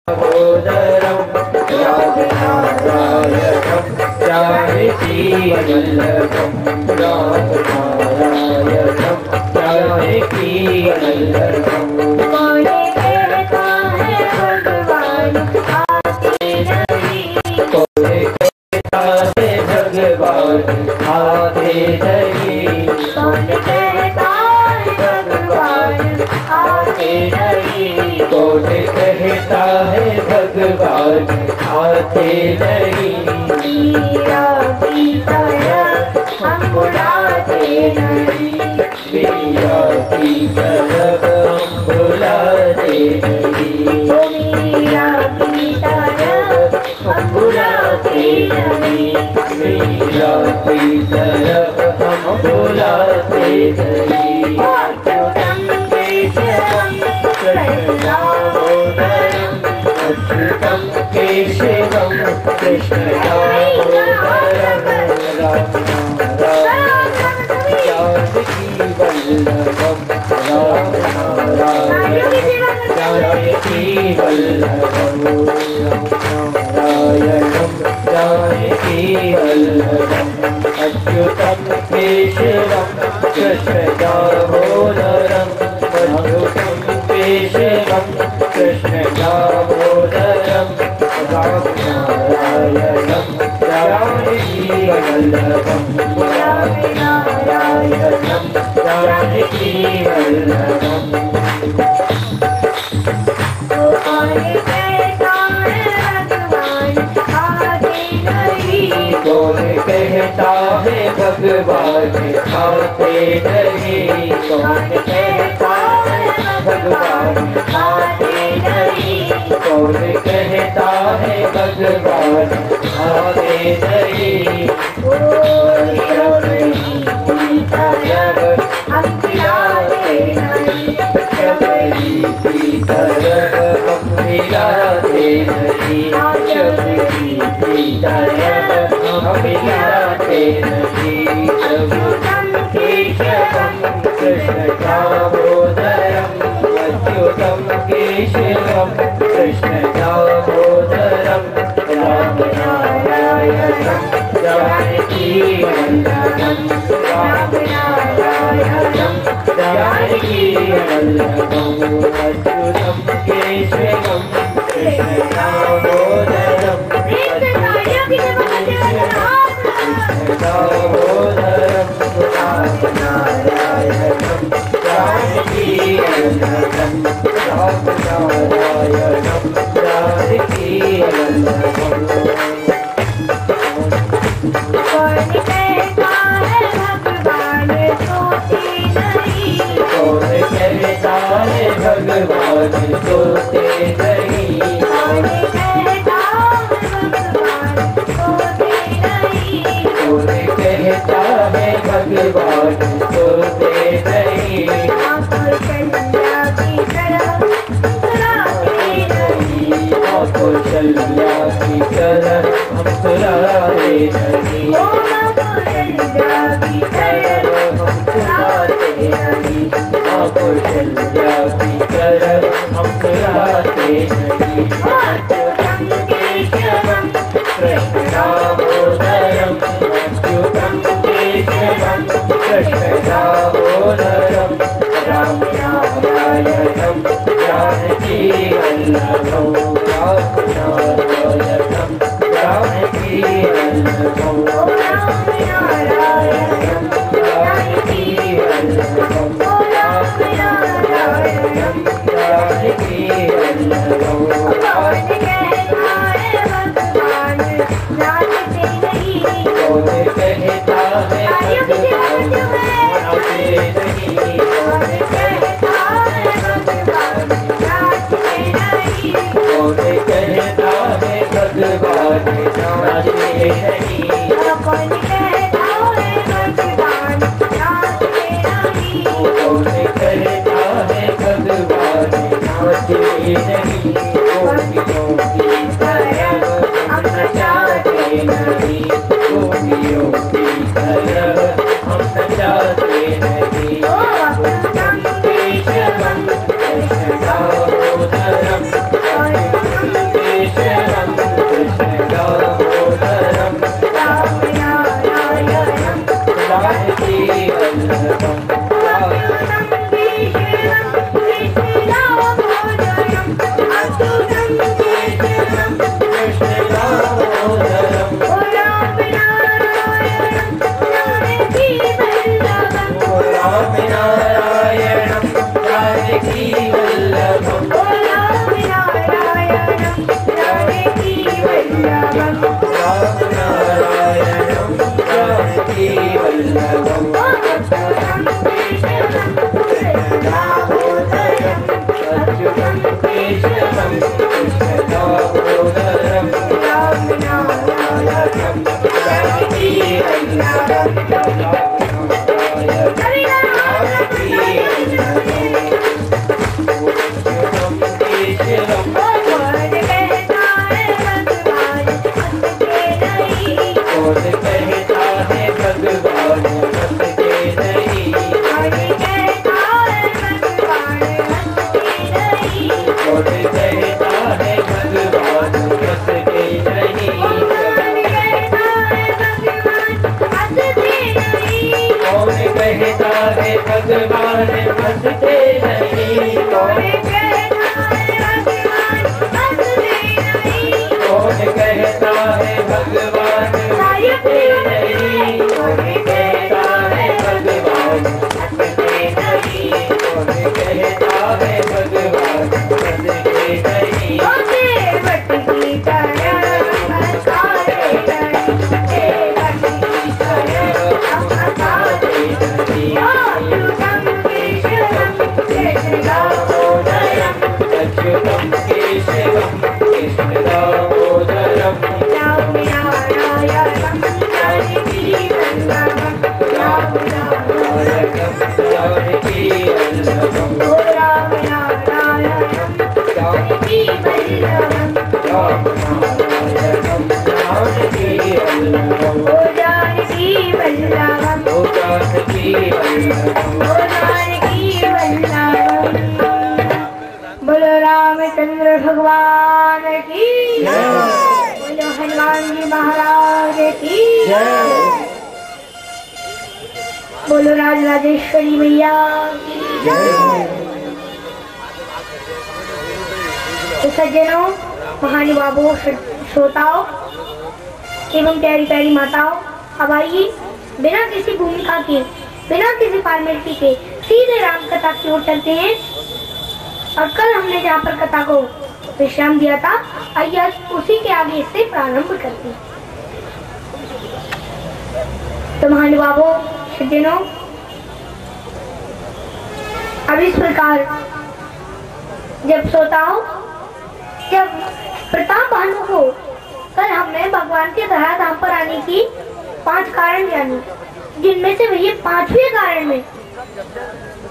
दामोदरम रामनारायणम जानकी वल्लभम रामनारायणम जानकी वल्लभम। भगवान आते नहीं, कौन कहता है भगवान आते नहीं, कौन कहता है भगवान आते नहीं, मीरा की तरह हम बुलाते नहीं, मीरा की तरह हम बुलाते नहीं, मीरा की तरह हम बुलाते नहीं, मीरा की तरफ हम बुलाते नहीं। अच्युतम केशवम कृष्णदामोदरम, अच्युतम केशवम कृष्णदामोदरम रामनारायणम जानकी वल्लभम रामनारायणम जानकी वल्लभम रामनारायणम जानकी वल्लभम। अच्युतम केशवम कृष्णदामोदरम, अच्युतम केशवम कृष्णदामोदरम रामनारायणम जानकी वल्लभम रामनारायणम जानकी वल्लभम। कौन कहता है भगवान आते नहीं, कौन कहता है भगवान आते नहीं, कौन कहता है भगवान आते नहीं, हम मिलाते नहीं, शबरी की तरह हम मिलाते नहीं, शबरी की तरह हम मिलाते नहीं। अच्युतम केशवम कृष्णदामोदरम, अच्युतम केशवम कृष्णदामोदरम रामनारायणम जानकी वल्लभम रामनारायणम जानकी वल्लभम। अच्युतम केशवम कृष्णदामोदरम दामोदरम रामनारायणम जानकी वल्लभम रामनारायणम जानकी वल्लभम। कौन कहता है भगवान सोते नहीं, कौन कहता है भगवान सोते नहीं, कौन कहता कहता है भगवान सोते नहीं, माँ कौशल्या की तरह हम सुराते नहीं, माँ कौशल्या की तरह हम सुराते नहीं, माँ कौशल्या की तरह हम सुराते नहीं। अच्युतम केशवम कृष्णदामोदरम, अच्युतम केशवम कृष्णदामोदरम रामनारायणम जानकी वल्लभम रामनारायणम जानकी वल्लभम रामनारायणम जानकी वल्लभम रामनारायणम जानकी वल्लभम। कौन कहता है भगवान आते नहीं, कौन कहता है भगवान आते नहीं, कौन कहता है भगवान आते नहीं, कौन कहता है भगवान आते नहीं, कौन कहता है भगवान आते नहीं, गोपियों की तरह हम नचाते नहीं, गोपियों की तरह हम नचाते नहीं। अच्युतम केशवम कृष्णदामोदरम, अच्युतम राम नारायणं जानकी वल्लभं ओ जानकी वल्लभं ओ जानकी वल्लभं ओ जानकी वल्लभं। बोलो रामचंद्र भगवान की जय। बोलो हनुमान जी महाराज की जय। बोलो राजराजेश्वरी मैया की जय। तो सज्जनों, महानुभावों, श्रोताओं एवं प्यारी प्यारी माताओं, अब आइए बिना किसी भूमिका के, बिना किसी फॉर्मेलिटी के सीधे राम कथा की ओर चलते हैं। और कल हमने जहाँ पर कथा को विश्राम दिया था, आइए आज उसी के आगे से प्रारंभ करते हैं। तो महानुभावों, सज्जनों, अब इस प्रकार जब श्रोताओं, जब प्रताप भानु को कल हमने भगवान के धराधाम पर आने की 5 कारण जाने, जिनमें से वही 5वें कारण में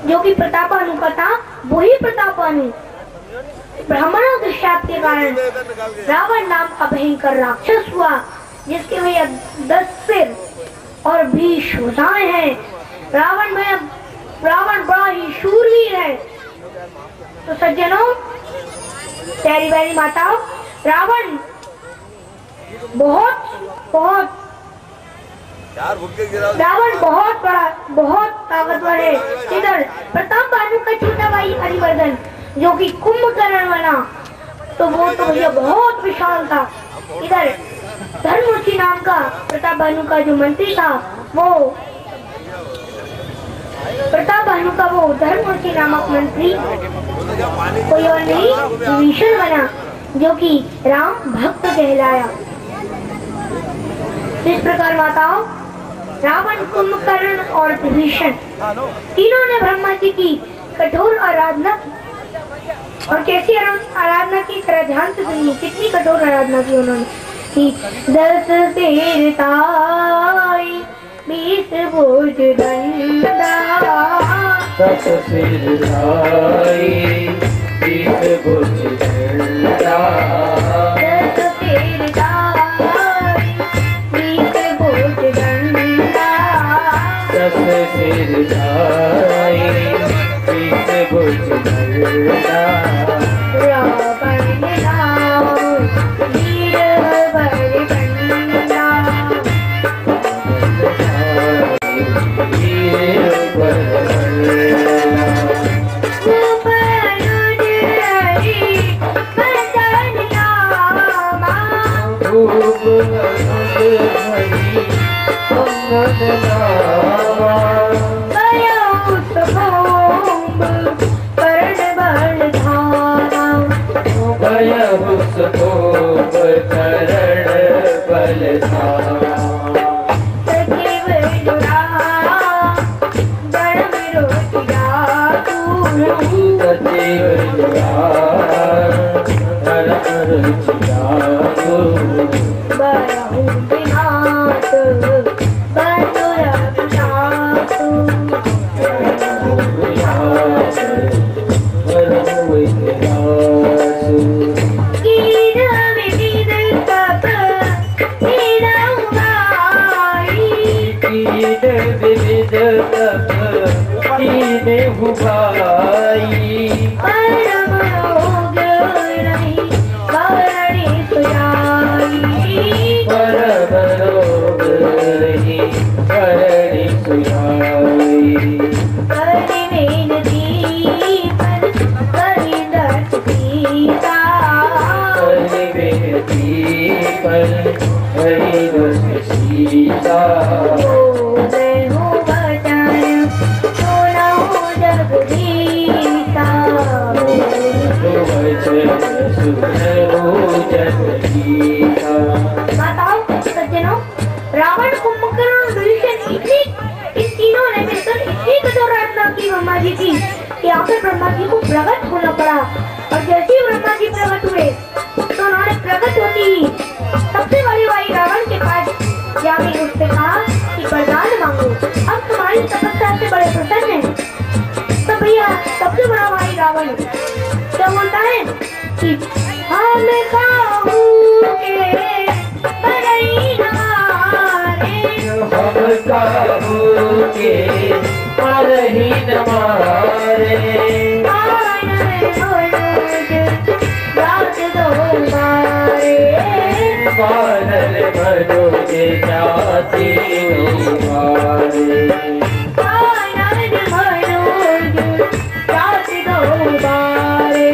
जो कि प्रताप भानु का था, वही प्रताप भानु ब्राह्मणों के शाप के कारण रावण नाम का भयंकर राक्षस हुआ, जिसके भैया 10 सिर और 20 भुजाएं हैं। रावण बड़ा ही शूरवीर है। तो सज्जनों, प्यारी प्यारी माताओं, रावण बहुत बड़ा, बहुत ताकतवर है। इधर प्रताप भानु का छोटा भाई हरिवर्धन, जो कि कुंभकर्ण बना, तो वो तो भैया बहुत विशाल था। इधर धर्ममुखी नाम का प्रताप भानु का जो मंत्री था, वो प्रताप भानु का वो धर्ममुखी नामक मंत्री कोई और नहीं, विभीषण बना, जो कि राम भक्त कहलाया। इस प्रकार माताओं, रावण, कुंभकर्ण और विभीषण तीनों ने ब्रह्मा जी की कठोर आराधना की। और कैसी आराधना की, तरह ध्यान से सुनिए, कितनी कठोर आराधना की उन्होंने कि 10 सिर ताई 20 भुज दंडा, 10 सिर ताई 20 भुज दंडा, 10 सिर ताई 20 भुज दंडा, 10 सिर ताई 20 भुज दंडा, रावण नाम वीर बरकंडा, रावण, कुंभकर्ण और विभीषण इन तीनों ने मिलकर इतनी कठोर आराधना की ब्रह्मा जी की कि आखिर ब्रह्मा जी को प्रकट होना पड़ा। और जैसे ही ब्रह्मा जी प्रकट हुए, तो उन्होंने प्रकट होती ही सबसे बड़े भाई रावण के पास जाके उससे कहा कि वरदान मांगो, अब तुम्हारी तपस्या से बड़े प्रसन्न हैं। तो भैया सबसे बड़ा भाई रावण क्या बोलता है कि हमें काहू के बरई नवारे, हम काहू के बरई नवारे, बानर मनोज जाति उबारे, बानर मनोज जाति उबारे, बानर मनोज जाति उबारे,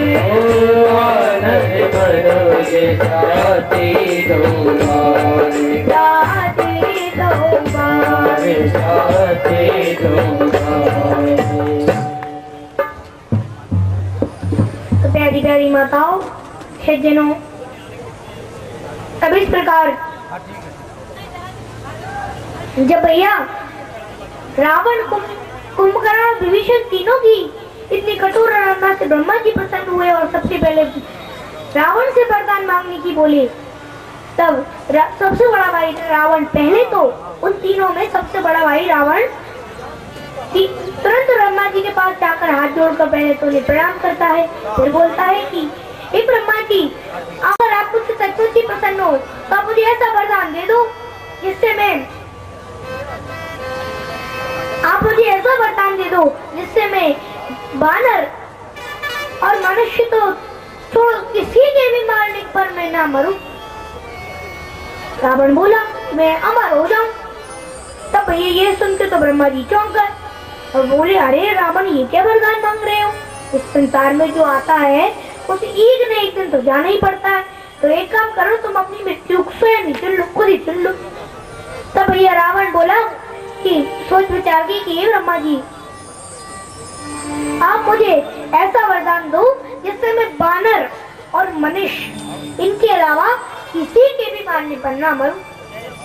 जाति उबारे, जाति उबारे। तो प्यारी प्यारी माताओं, सज्जनों, तब इस प्रकार जब भैया रावण, कुंभकर्ण और विभीषण तीनों की इतनी कठोर आराधना से ब्रह्मा जी प्रसन्न हुए और सबसे पहले रावण से वरदान मांगने की बोले, तब सबसे बड़ा भाई रावण, पहले तो उन तीनों में सबसे बड़ा भाई रावण तुरंत ब्रह्मा जी के पास जाकर हाथ जोड़कर पहले तो उन्हें प्रणाम करता है, फिर बोलता है कि हे ब्रह्मा जी, अगर आप मुझसे सचमुच ही प्रसन्न हो तो आप मुझे ऐसा वरदान दे दो जिससे मैं बानर और मनुष्य तो छोड़ो, किसी के भी मारने पर मैं ना मरूं। रावण बोला मैं अमर हो जाऊं। तब ये सुन के तो ब्रह्मा जी चौंक गए और बोले, अरे रावण, ये क्या वरदान मांग रहे हो? इस संसार में जो आता है उसे एक न एक दिन तो जाना ही पड़ता है, तो एक काम करो, तुम अपनी मृत्यु स्वयं ही चुन लो, खुद ही चुन लो। तब भैया रावण बोला कि सोच विचार की कि हे ब्रह्मा जी, आप मुझे ऐसा वरदान दो जिससे मैं बानर और मनुष्य इनके अलावा किसी के भी मारने पर ना मरूं।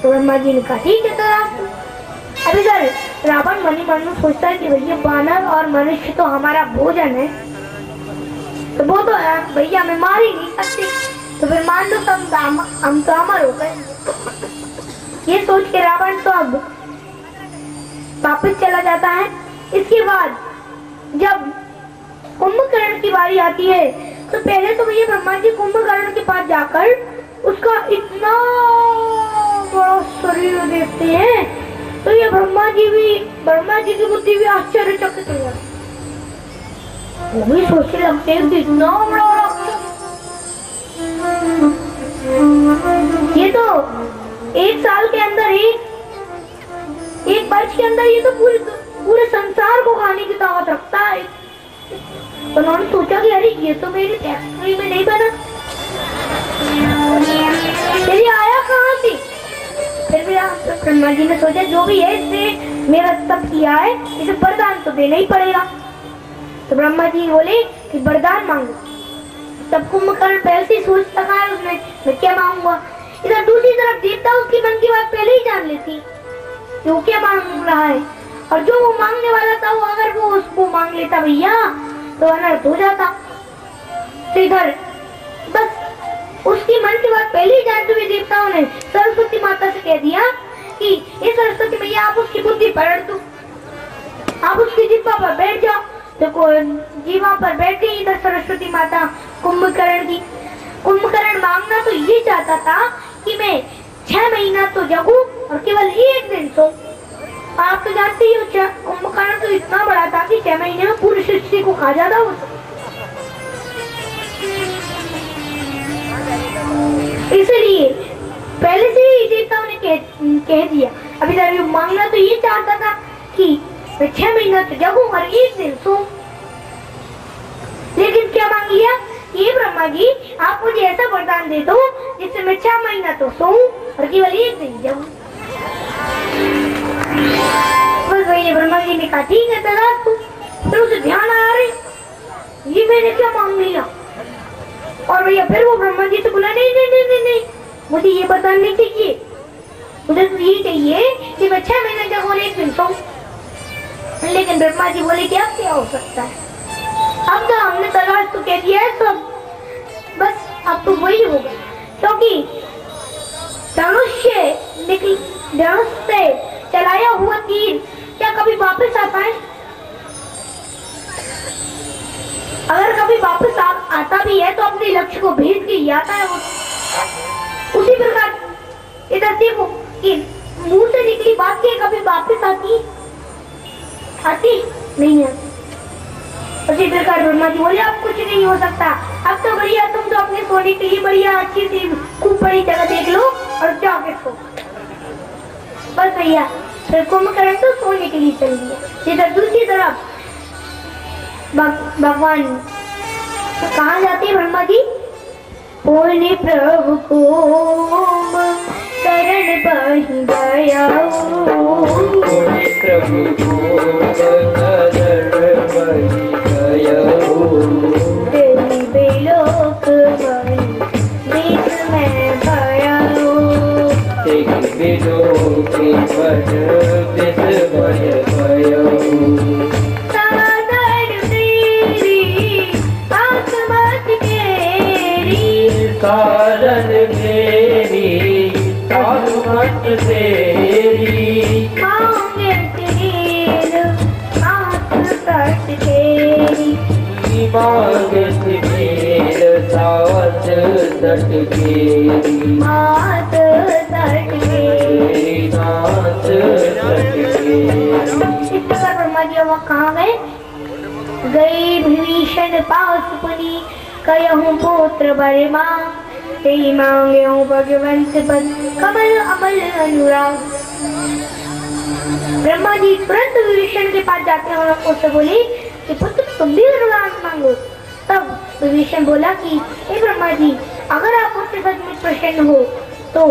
तो ब्रह्मा जी ने कहा ठीक है। तो अभी सर रावण मनी मन में सोचता है कि भैया बानर और मनुष्य तो हमारा भोजन है, तो वो तो भैया हमें मार ही नहीं सकते, तो फिर मान लो हम तो अमर हो गए। ये सोच के रावण तो अब वापस चला जाता है। इसके बाद जब कुंभकर्ण की बारी आती है तो पहले तो भैया ब्रह्मा जी कुंभकर्ण के पास जाकर उसका इतना बड़ा शरीर देखते हैं, तो ये ब्रह्मा जी की बुद्धि भी आश्चर्यचकित हो जाती है। वो भी सोचने लगते हैं कि इतना बड़ा राक्षस, ये तो एक साल के अंदर एक वर्ष के अंदर ये तो पूरे संसार को खाने की ताकत रखता है। उन्होंने सोचा कि अरे ये तो मेरी फैक्ट्री में नहीं बना, ये आया कहाँ से? फिर भी ब्रह्मा जी ने सोचा जो भी है इसने मेरा सब किया है, इसे वरदान तो देना ही पड़ेगा। तो ब्रह्मा जी बोले कि वरदान मांगो। तब कुंभकर्ण पहले से सोच लगा है उसने, मैं क्या मांगूंगा। इधर दूसरी तरफ देवता उसकी मन की बात पहले ही जान लेती कि वो क्या मांग रहा है, और जो वो मांगने वाला था वो अगर वो उसको मांग लेता भैया तो अनर्थ हो जाता। तो इधर बस उसकी मन की बात पहले ही जानते हुए देवताओं ने सरस्वती माता से कह दिया कि ये सरस्वती मैया आप उसकी बुद्धि पलट दो, आप उसकी जिह्वा पर बैठ जाओ। देखो जीवा पर बैठ गई इधर सरस्वती माता कुंभकर्ण की। कुंभकर्ण मांगना तो ये चाहता था कि मैं 6 महीना तो जगूं और केवल एक दिन सो। आप तो जानते ही हो कुंभकर्ण तो इतना बड़ा था कि 6 महीने में पूरी सृष्टि को खा जाता हो। इसलिए पहले से ही देवताओं ने कह दिया। अभी तक मांगना तो ये चाहता था कि मैं 6 महीना तो जगूं और एक दिन सो, लेकिन क्या मांग लिया? ये ब्रह्मा जी आप मुझे ऐसा वरदान दे दो जिससे मैं 6 महीना तो सोऊं और केवल एक दिन जगूं। बस भैया ब्रह्मा जी ने कहा ठीक है तराश तू। फिर उसे ध्यान आ रही ये मैंने क्या मांग लिया। और भैया फिर वो ब्रह्मा जी से बोला नहीं नहीं नहीं नहीं नहीं, मुझे ये वरदान नहीं चाहिए, मुझे तो ये चाहिए कि मैं 6 महीने जगूं और एक दिन सोऊं। लेकिन ब्रह्मा जी बोले क्या क्या हो सकता है, अब तो हमने तलाश तो कह दिया है सब, बस अब तो वही होगा। क्योंकि धनुष से चलाया हुआ तीर क्या कभी वापस आता है? अगर कभी वापस आता भी है तो अपने लक्ष्य को भेद के ही आता है वो। उसी प्रकार इधर देखो कि मुंह से निकली बात के कभी वापस आती नहीं है। उसी प्रकार ब्रह्मा जी बोले अब कुछ नहीं हो सकता, अब तो बढ़िया तुम तो अपने सोने के लिए बढ़िया अच्छी सी खूब बड़ी जगह देख लो और जाके सो। बस भैया फिर कुंभकर्ण तो सोने के लिए चल दिया। इधर दूसरी तरफ भगवान कहाँ जाते हैं ब्रह्मा जी? बोले प्रभु को करण बहि गया, प्रभु को करण बहि गया, तेरी बेलोक बनि बीच में भया, तेरी बेलोक बनि बीच में भया। कारण मेरी आत्मत तेरी, मांगे तेर हाथ सट तेरी, मांग तेर साथ सट तेरी, हाथ सट तेरी, साथ सट तेरी। इस प्रकार ब्रह्मा जी वहाँ कहाँ गए विभीषण पास पुनि कहूँ पुत्र बड़े माँ, तेरी मांगे हूँ भगवंत पद कमल अमल अनुराग। ब्रह्मा जी तुरंत विभीषण के पास जाते हैं और उससे बोले कि पुत्र तुम भी वरदान मांगो। तब विभीषण बोला कि हे ब्रह्मा जी अगर आप मुझसे सचमुच प्रसन्न हो तो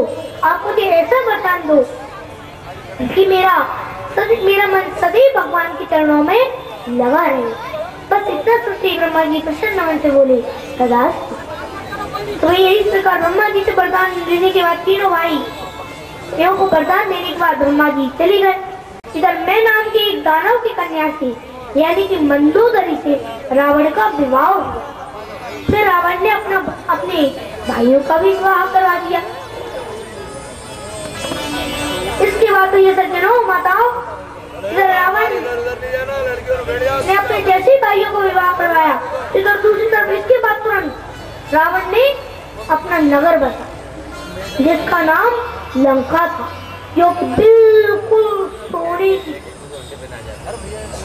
आप मुझे ऐसा वरदान दो कि मेरा मन सदैव भगवान के चरणों में लगा रहे। बस इतना सोचते ब्रह्मा जी प्रसन्न मन से बोले तदास्तु। तो यही प्रकार ब्रह्मा जी से वरदान लेने के बाद तीनों भाई को वरदान देने के बाद ब्रह्मा जी चले गए। इधर मैं नाम के एक दानव की कन्या से यानी कि मंदोदरी से रावण का विवाह हुआ। फिर रावण ने अपने भाइयों का भी विवाह करवा दिया। इसके बाद तो ये सज्जनों माताओं रावण ने अपने जैसे भाइयों को विवाह करवाया। इधर दूसरी तरफ इसके बाद तुरंत रावण ने अपना नगर बसा जिसका नाम लंका था, जो बिल्कुल सोने की।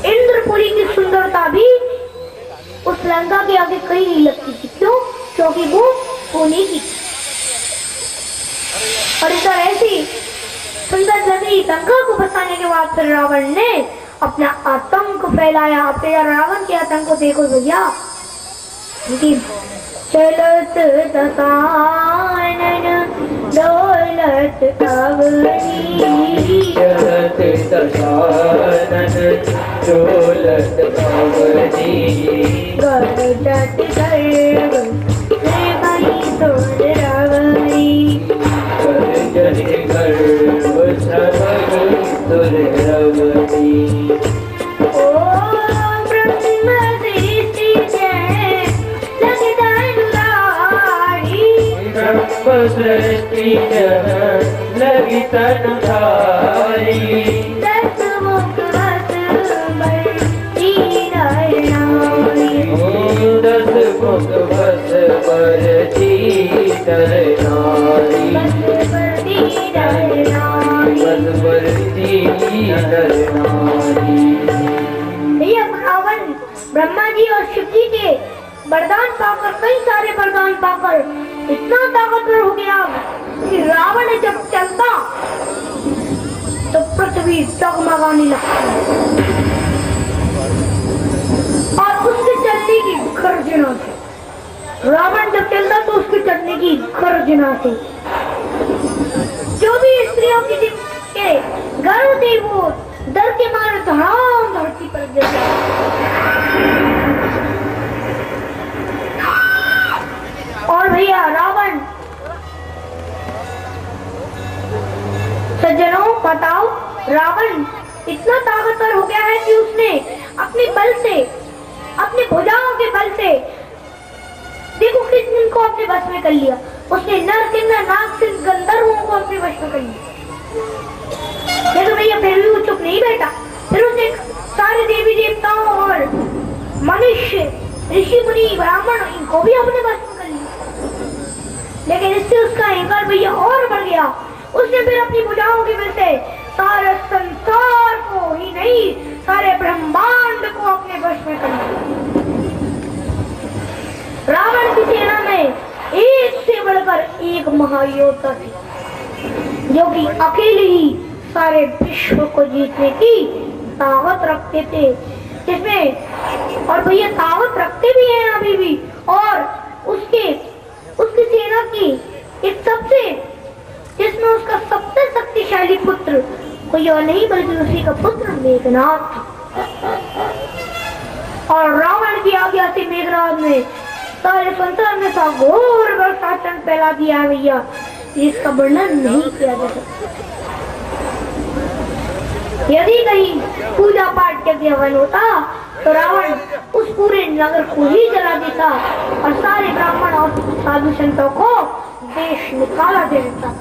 इंद्रपुरी की सुंदरता भी उस लंका के आगे कहीं नहीं लगती थी। क्यों? क्योंकि वो सोने की। और इधर ऐसी सुंदर नगरी लंका को बसाने के बाद फिर रावण ने अपना आतंक फैलाया। अब रावण के आतंक को देखो भैया, चलत दसानन दौलत अवनी, चलत दसानन दौलत अवनी, गरजत गर्व श्रीमणि सुर रवनी, गरजत गर्व श्रीमणि सुर रवनी। सृष्टि लगी तनुधारी, दस मुख बस बरती नर नारी, दस मुख बस बरती नर नारी, बस बरती नर नारी, बस बरती नर नारी। भैया रावण ब्रह्मा जी और शिव जी के वरदान पाकर, कई सारे वरदान पाकर इतना ताकतवर हो गया कि रावण जब चलता तो पृथ्वी डगमगाने लगती और उसके चलने की गर्जना थी। रावण जब चलता तो उसके चलने की गर्जना थी। जो भी स्त्रियों के घर होते वो डर के मारे धड़ाम धरती पर गिर गए। और भैया रावण सज्जनों बताओ, रावण इतना ताकतवर हो गया है कि उसने अपने बल से, अपनी भुजाओं के बल से देखो किस को अपने बस में कर लिया। उसने नर किन्नर नाग सिंह गंधर्वों को अपने वश में कर लिया। देखो भैया फिर भी वो चुप नहीं बैठा। फिर उसने सारे देवी देवताओं और मनुष्य ऋषि मुनि ब्राह्मण इनको भी अपने बस में कर लिया। लेकिन इससे उसका अहंकार भैया और बढ़ गया। उसने फिर अपनी भुजाओं की वजह से सारे संसार को ही नहीं, सारे ब्रह्मांड को अपने वश में कर लिया। रावण की सेना में एक से बढ़कर एक महायोद्धा थी, जो कि अकेले ही सारे विश्व को जीतने की ताकत रखते थे, जिसमें और भैया ताकत रखते भी हैं अभी भी। और उसकी सेना की एक सबसे, जिसमें उसका सबसे शक्तिशाली पुत्र कोई और नहीं बल्कि उसी का पुत्र मेघनाद था। और रावण की आज्ञा से मेघनाद ने सारे संसार में सा घोर वर्षाचन फैला दिया भैया, जिसका वर्णन नहीं किया जा सकता। यदि कहीं पूजा पाठ के हवन होता तो रावण उस पूरे नगर को ही जला देता और सारे ब्राह्मण और साधु संतों को देश निकाला दे देता।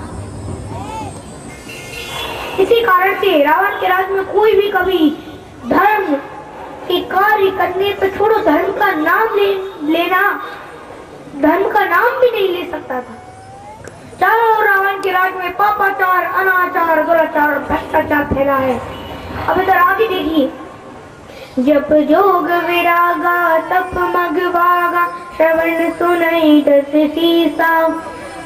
इसी कारण से रावण के राज्य में कोई भी कभी धर्म के कार्य करने तो छोड़ो, धर्म का नाम लेना, धर्म का नाम भी नहीं ले सकता था। चारों ओर रावण के राज्य में पापाचार, अनाचार, दुराचार, भ्रष्टाचार फैला है। अब इधर आगे देखिए, जप जोग विरागा तप मगवागा, श्रवण सुनई दस सीसा,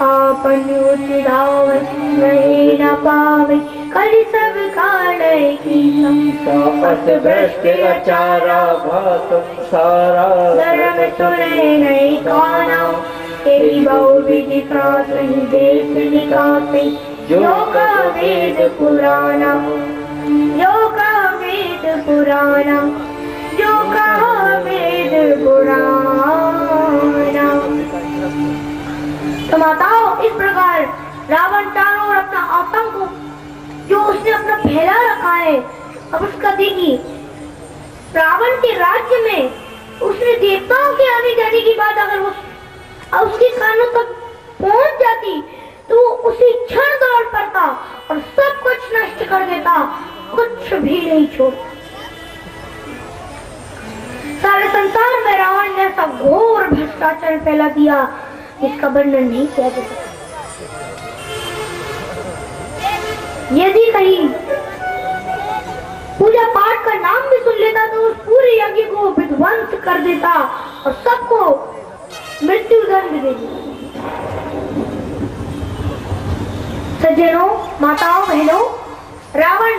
आपन उधाव नहीं न पावे, कर सब काढ़ की अस भ्रष्ट अचारा भातम सारा, धर्म सुने नहीं खाना, तेरी बहु विधि प्रात देश निकाते, जो का वेद पुराना, जो का वेद पुराना, जो का वेद पुराना। तो माताओं, इस प्रकार रावण चारों ओर अपना आतंक जो उसने अपना फैला रखा है, अब उसका देखिए, रावण के राज्य में उसने देवताओं के आने जाने की बात अगर उसके कानों तक पहुंच जाती तो उसी क्षण दौड़ पड़ता और सब कुछ नष्ट कर देता, कुछ भी नहीं छोड़ता। सारे संसार में रावण ने ऐसा घोर भ्रष्टाचार फैला दिया जिसका वर्णन नहीं किया जा सकता। यदि कहीं पूजा पाठ का नाम भी सुन लेता तो उस पूरे यज्ञ को विध्वंस कर देता और सबको मृत्यु दंड दे देता। सज्जनों, माताओं, बहनों, रावण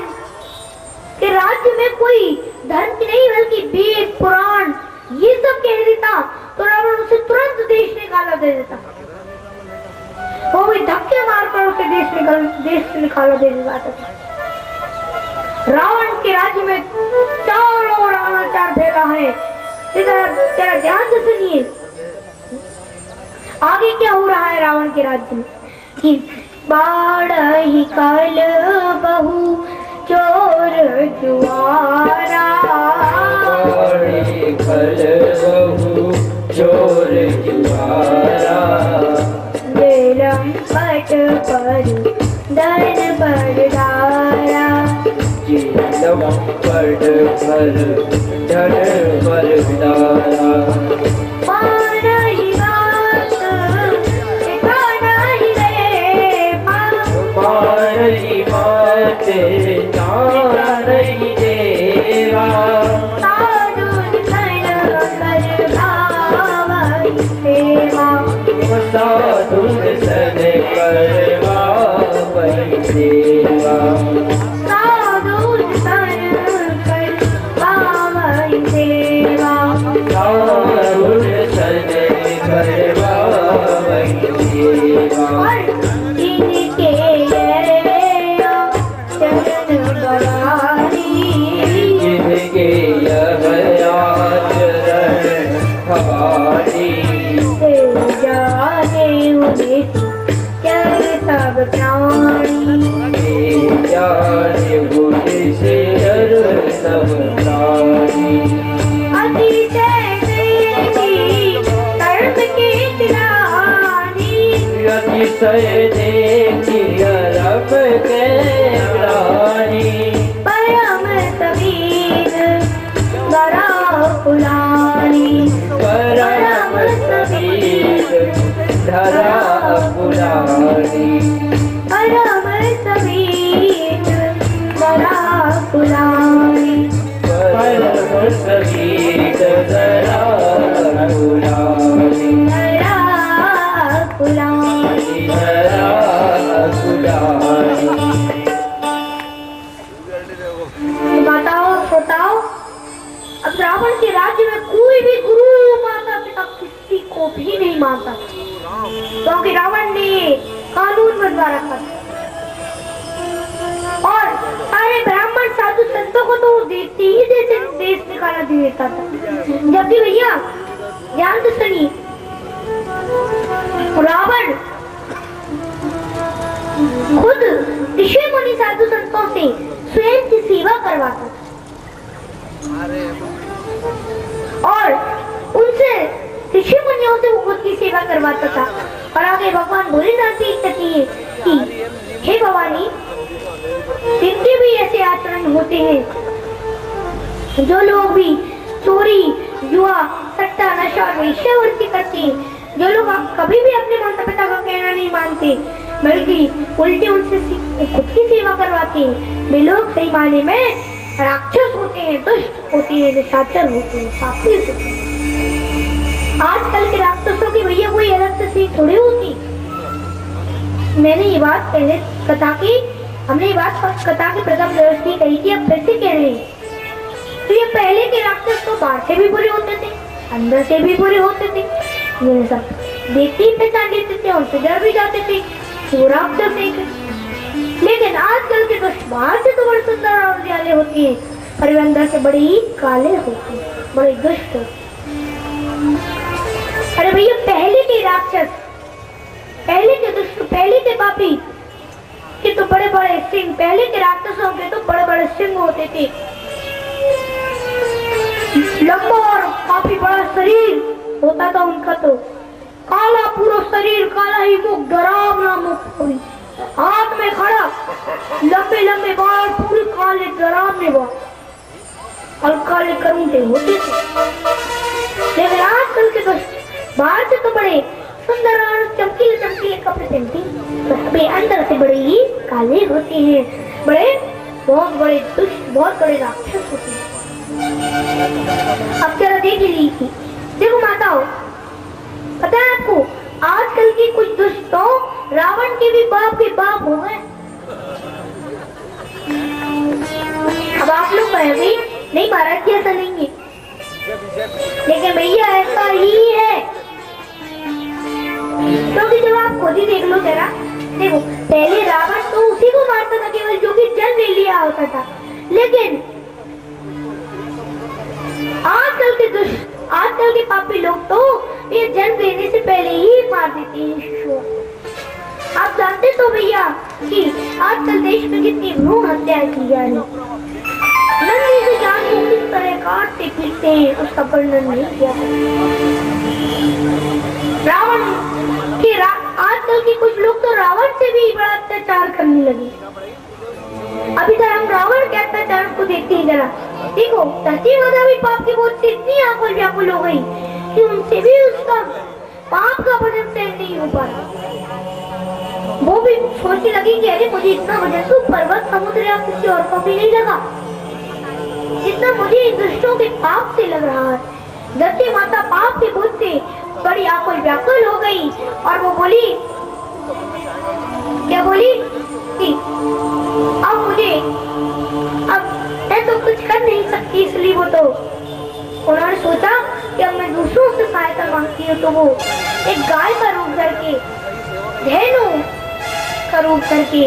के राज्य में कोई धर्म की नहीं बल्कि वेद पुराण ये सब कह देता तो रावण उसे तुरंत देश निकाला दे देता। वो भी धक्के मारकर उसे देश से निकाला दे देता था। रावण के राज्य में चारों ओर अनाचार फैला है। जरा ध्यान से सुनिए आगे क्या हो रहा है रावण के राज्य में। कि बाढ़ कल बहु चोर जुआरा, कल बहु चोर जुआरा, दिलम पट पर धन बरदारा, दिलम पट पर धन बरदारा। नहीं देवा साधु सन करवा वही सेवा, साधु सन करवा वही सेवा, साधु सन करवा वही सेवा। इनके जिनके चरण हमारी, जाने उन्हें सब प्राणी, जाने उन्हें सब प्राणी। अति देखी धर्म की रानी, अतिशय देखी रब के रानी, परम तबीर गरा पुरानी, परम तबीर धरा पुरानी परम समीप दरा पुरानी परम समीप दरा पुरानी दरा पुरानी दरा पुरानी। माताओं श्रोताओं, अब रावण के राज्य में कोई भी गुरु माता पिता किसी को भी नहीं मानता, क्योंकि रावण ने कानून बनवा रखा था और सारे ब्राह्मण साधु संतों को तो देखते ही देश निकाला दे देता था। जबकि भैया ध्यान से सुनिए, रावण खुद ऋषि मुनि साधु संतों से स्वयं की सेवा करवाता था और उनसे ऋषि मुनियों से वो खुद की सेवा करवाता था। और आगे भगवान भोलेनाथ भी कहती है कि हे भवानी, जिनके भी ऐसे आचरण होते हैं, जो लोग भी चोरी जुआ सट्टा नशा और वेश्यावृत्ति करते हैं, जो लोग कभी भी अपने माता पिता का कहना नहीं मानते बल्कि उल्टे उनसे खुद की सेवा करवाते हैं, वे लोग सही मायने में राक्षस होते हैं, दुष्ट होते हैं, निशाचर होते हैं, पापी होते हैं। आजकल के राक्षसों की भैया कोई अलग से सीख थोड़ी होती। मैंने ये बात पहले हमने ये बात कथा की प्रथम व्यवस्था कही थी, अब फिर से कह रहे हैं। तो ये पहले के राक्षस तो बाहर से भी बुरे होते थे, अंदर से भी बुरे होते थे, ये सब देखते ही पहचान लेते थे, उनसे डर भी जाते थे वो राक्षस एक। लेकिन आजकल के दुष्ट बाहर से तो बड़े सुंदर और उजाले होते हैं, पर वे अंदर से बड़े ही काले होते हैं, बड़े दुष्ट होते हैं। अरे भैया पहले के राक्षस, पहले के दुष्ट, पहले के पापी के तो बड़े बड़े सिंह, पहले के राक्षसों के तो बड़े बड़े सिंह होते थे, लंबा और काफी बड़ा शरीर होता था उनका, तो काला पूरा शरीर, काला ही मुख, डरावना मुख, हाथ में खड़ा, लंबे लंबे बाल, पूरे काले डरावने बाल और काले करूंटे होते थे। लेकिन आजकल के दुष्ट बाहर से तो बड़े सुंदर और चमकीले चमकीले कपड़े पहनते, तो अंदर से बड़े ही काले होते हैं, बहुत बड़े दुष्ट, बहुत बड़े राक्षस होते हैं। अब जरा देख लीजिए, देखो माताओं, पता है आपको आजकल के कुछ दुष्ट तो रावण के भी बाप के बाप हो गए। अब आप लोग कहेंगे नहीं महाराज जी ऐसा नहीं है, लेकिन भैया ऐसा ही है, क्योंकि जब आप खुद ही देख लो जरा, देखो पहले रावण तो उसी को मारता था केवल जो कि जन्म ले लिया होता था, लेकिन आजकल के पापी लोग तो ये जन्म लेने से पहले ही मार देते हैं शिशुओं। आप जानते तो भैया कि आजकल देश में कितनी भ्रूण हत्याएं की जा रही, नन्ही से जान को किस तरह काटते पीटते हैं, उसका वर्णन नहीं किया। रावण के आजकल के कुछ लोग तो रावण से भी बड़ा अत्याचार करने लगे। अभी तक हम रावण के अत्याचार को देखते हैं, जरा देखो धरती माता भी पाप के बोझ से इतनी आकुल व्याकुल हो गई कि उनसे भी उसका पाप का वजन सहन नहीं हो पाता। वो भी सोचने लगी कि अरे मुझे इतना वजन तो पर्वत समुद्र या किसी और को भी नहीं लगा, जितना मुझे इन दुष्टों के पाप से लग रहा है। धरती माता पाप के बोझ से बड़ी आकुल व्याकुल हो गई और वो बोली, क्या बोली कि अब मैं तो कुछ कर नहीं सकती, इसलिए वो तो उन्होंने सोचा कि अब मैं दूसरों से सहायता मांगती हूँ, तो वो एक गाय का रूप करके, धेनु का रूप करके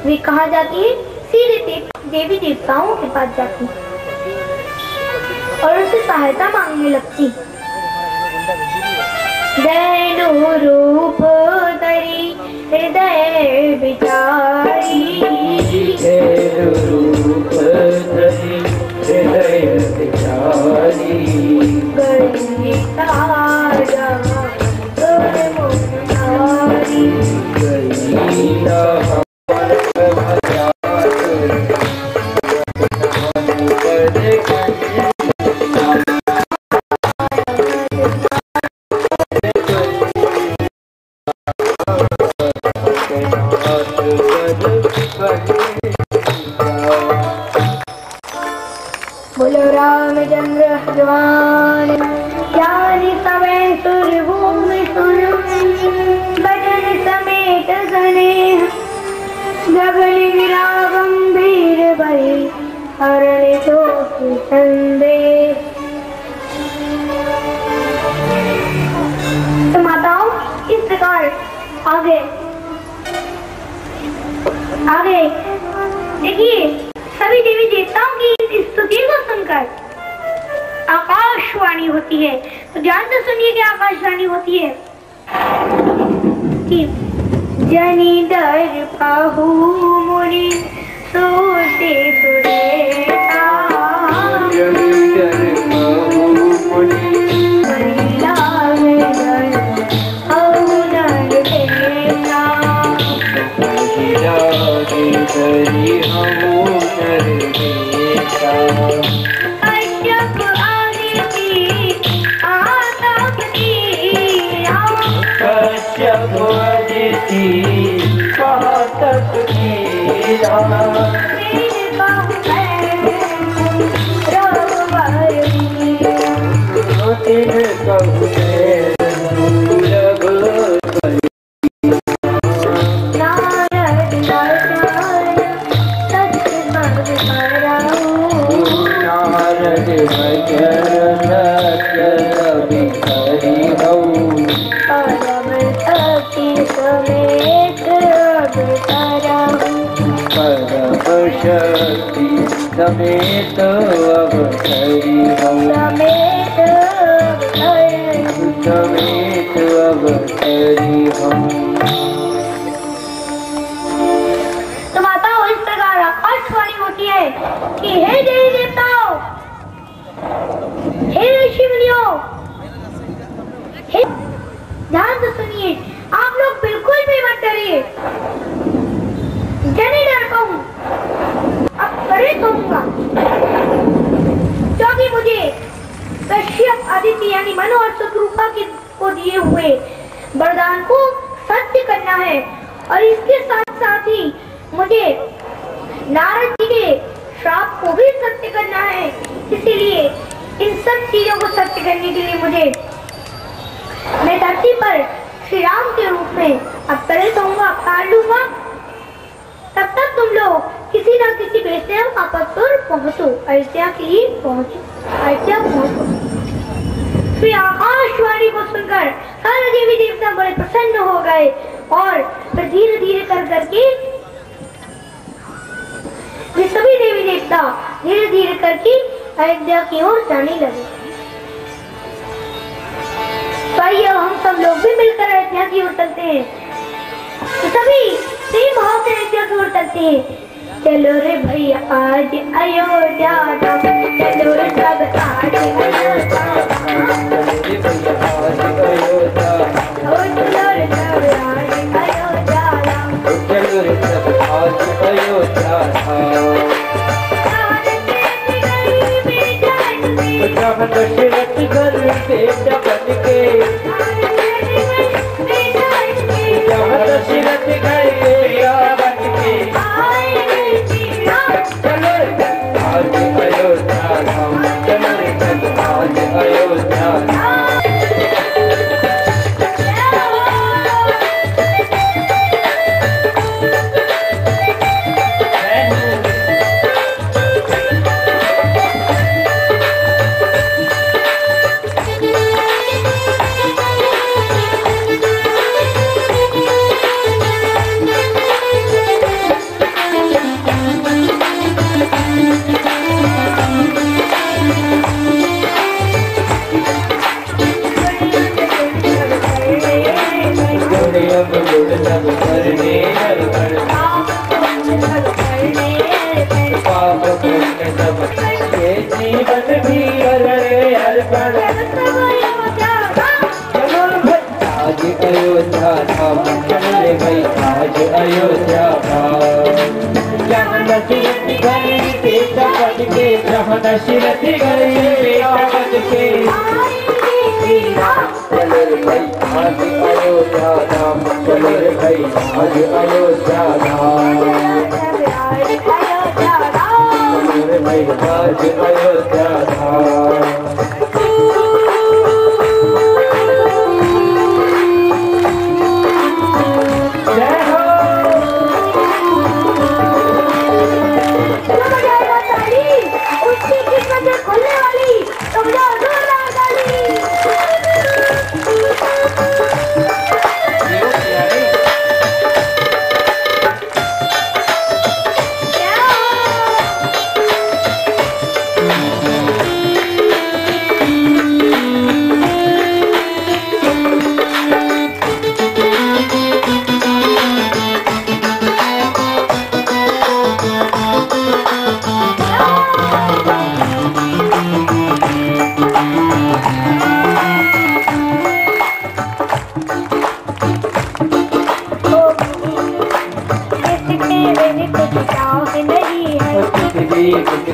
वे कहा जाती है सीधे देवी देवताओं के पास जाती और उनसे सहायता मांगने लगती। धेनु रूप धरी हृदय बिचारी, धेनु रूप धरी हृदय बिचारी, गई तारा गई ज्वान ज्ञानी सवे सुर भूमि सुन भजन समेत सने गगन गिरा गंभीर भई हरण तो संदेश। तो माताओं इस प्रकार आगे आगे देखिए सभी देवी देवताओं की इस स्तुति को सुनकर आकाशवाणी होती है। तो ध्यान से सुनिए कि आकाशवाणी होती है कि जनी दर पाहु मुनि सोते सुरेता जनी दर पाहु मुनि समेत अवतरी हम समेत अवतरी हम। तो माताओं इस प्रकार आकाशवाणी होती है कि हे देवी देवताओं, हे ऋषि मुनियों, हे ध्यान से सुनिए, आप लोग बिल्कुल भी मत डरिए, जनी डर पाऊं अब प्रेरित होऊंगा, क्योंकि मुझे कश्यप आदित्य यानी मनु और शत्रुपा को दिए हुए वरदान को सत्य करना है और इसके साथ साथ ही मुझे नारद जी के श्राप को भी सत्य करना है। इसीलिए इन सब चीजों को सत्य करने के लिए मैं धरती पर श्री राम के रूप में अवतरित होऊंगा, अवतार लूंगा। तब तक तुम लोग किसी न किसी भेष से आपत्तुर पहुंचो, अयोध्या के लिए पहुंचो, अयोध्या पहुंचो। फिर आकाशवाणी को सुनकर सारे देवी देवता बड़े प्रसन्न हो गए और फिर धीरे धीरे कर करके ये सभी देवी देवता धीरे धीरे करके अयोध्या की ओर जाने लगे। तो आइए हम सब लोग भी मिलकर अयोध्या की ओर चलते हैं। तो सभी सेम भाव से अयोध्या की ओर चलते हैं। चलो रे भैया आज अयोध्या, चलो रे सब आज अयोध्या, चलो रे सब आज अयोध्या, चलो रे सब आज अयोध्या। जब दशरथ घर बेटा बन के, जब दशरथ घर बेटा बन के, चलो आज अयोध्या धाम, चलो आज अयोध्या धाम। जीवन भी आज अयोध्या धाम, चले भाई आज अयोध्या धाम। जहाँ दशरथ घर बेटा बन के, जहाँ दशरथ घर बेटा बन के, चले भाई आज अयोध्या धाम, चले भाई आज अयोध्या धाम, चले भाई आज अयोध्या धाम। बिन कुछ चाह नहीं है, तुझ बिन कुछ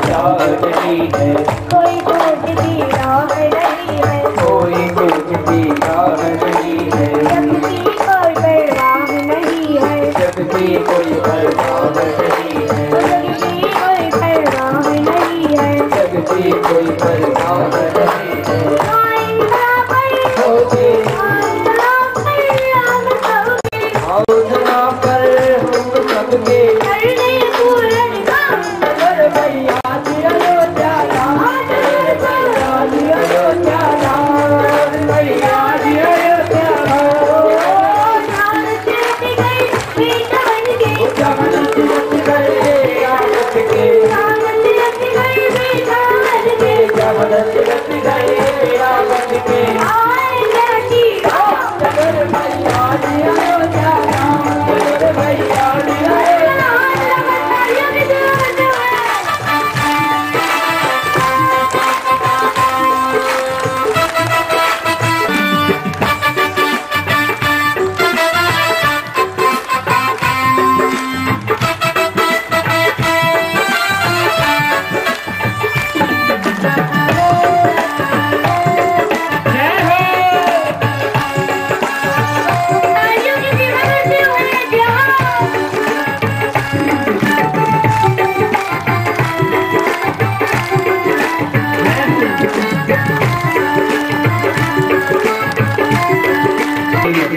चाह नहीं है, कोई सोच भी राह नहीं है, कोई कुछ भी राह नहीं है, जब की कोई परवाह नहीं है, जब भी कोई परवाह नहीं है, जब की कोई परवाह नहीं है, जब भी कोई परवाह नहीं है। आइंदा पर होगे आइंदा पर हम सबके हौसला पर हम सबके कर दे पूरन काम, अगर भैया दियो ज्यादा, भैया दियो ज्यादा, भैया दियो ज्यादा। जान से गई बेटा बन के, जगन तिलक गए आमत के, जान से गई बेटा बन के, जगन तिलक गए आमत के। आए बेटी अगर भैया दियो ज्यादा, अगर भैया दियो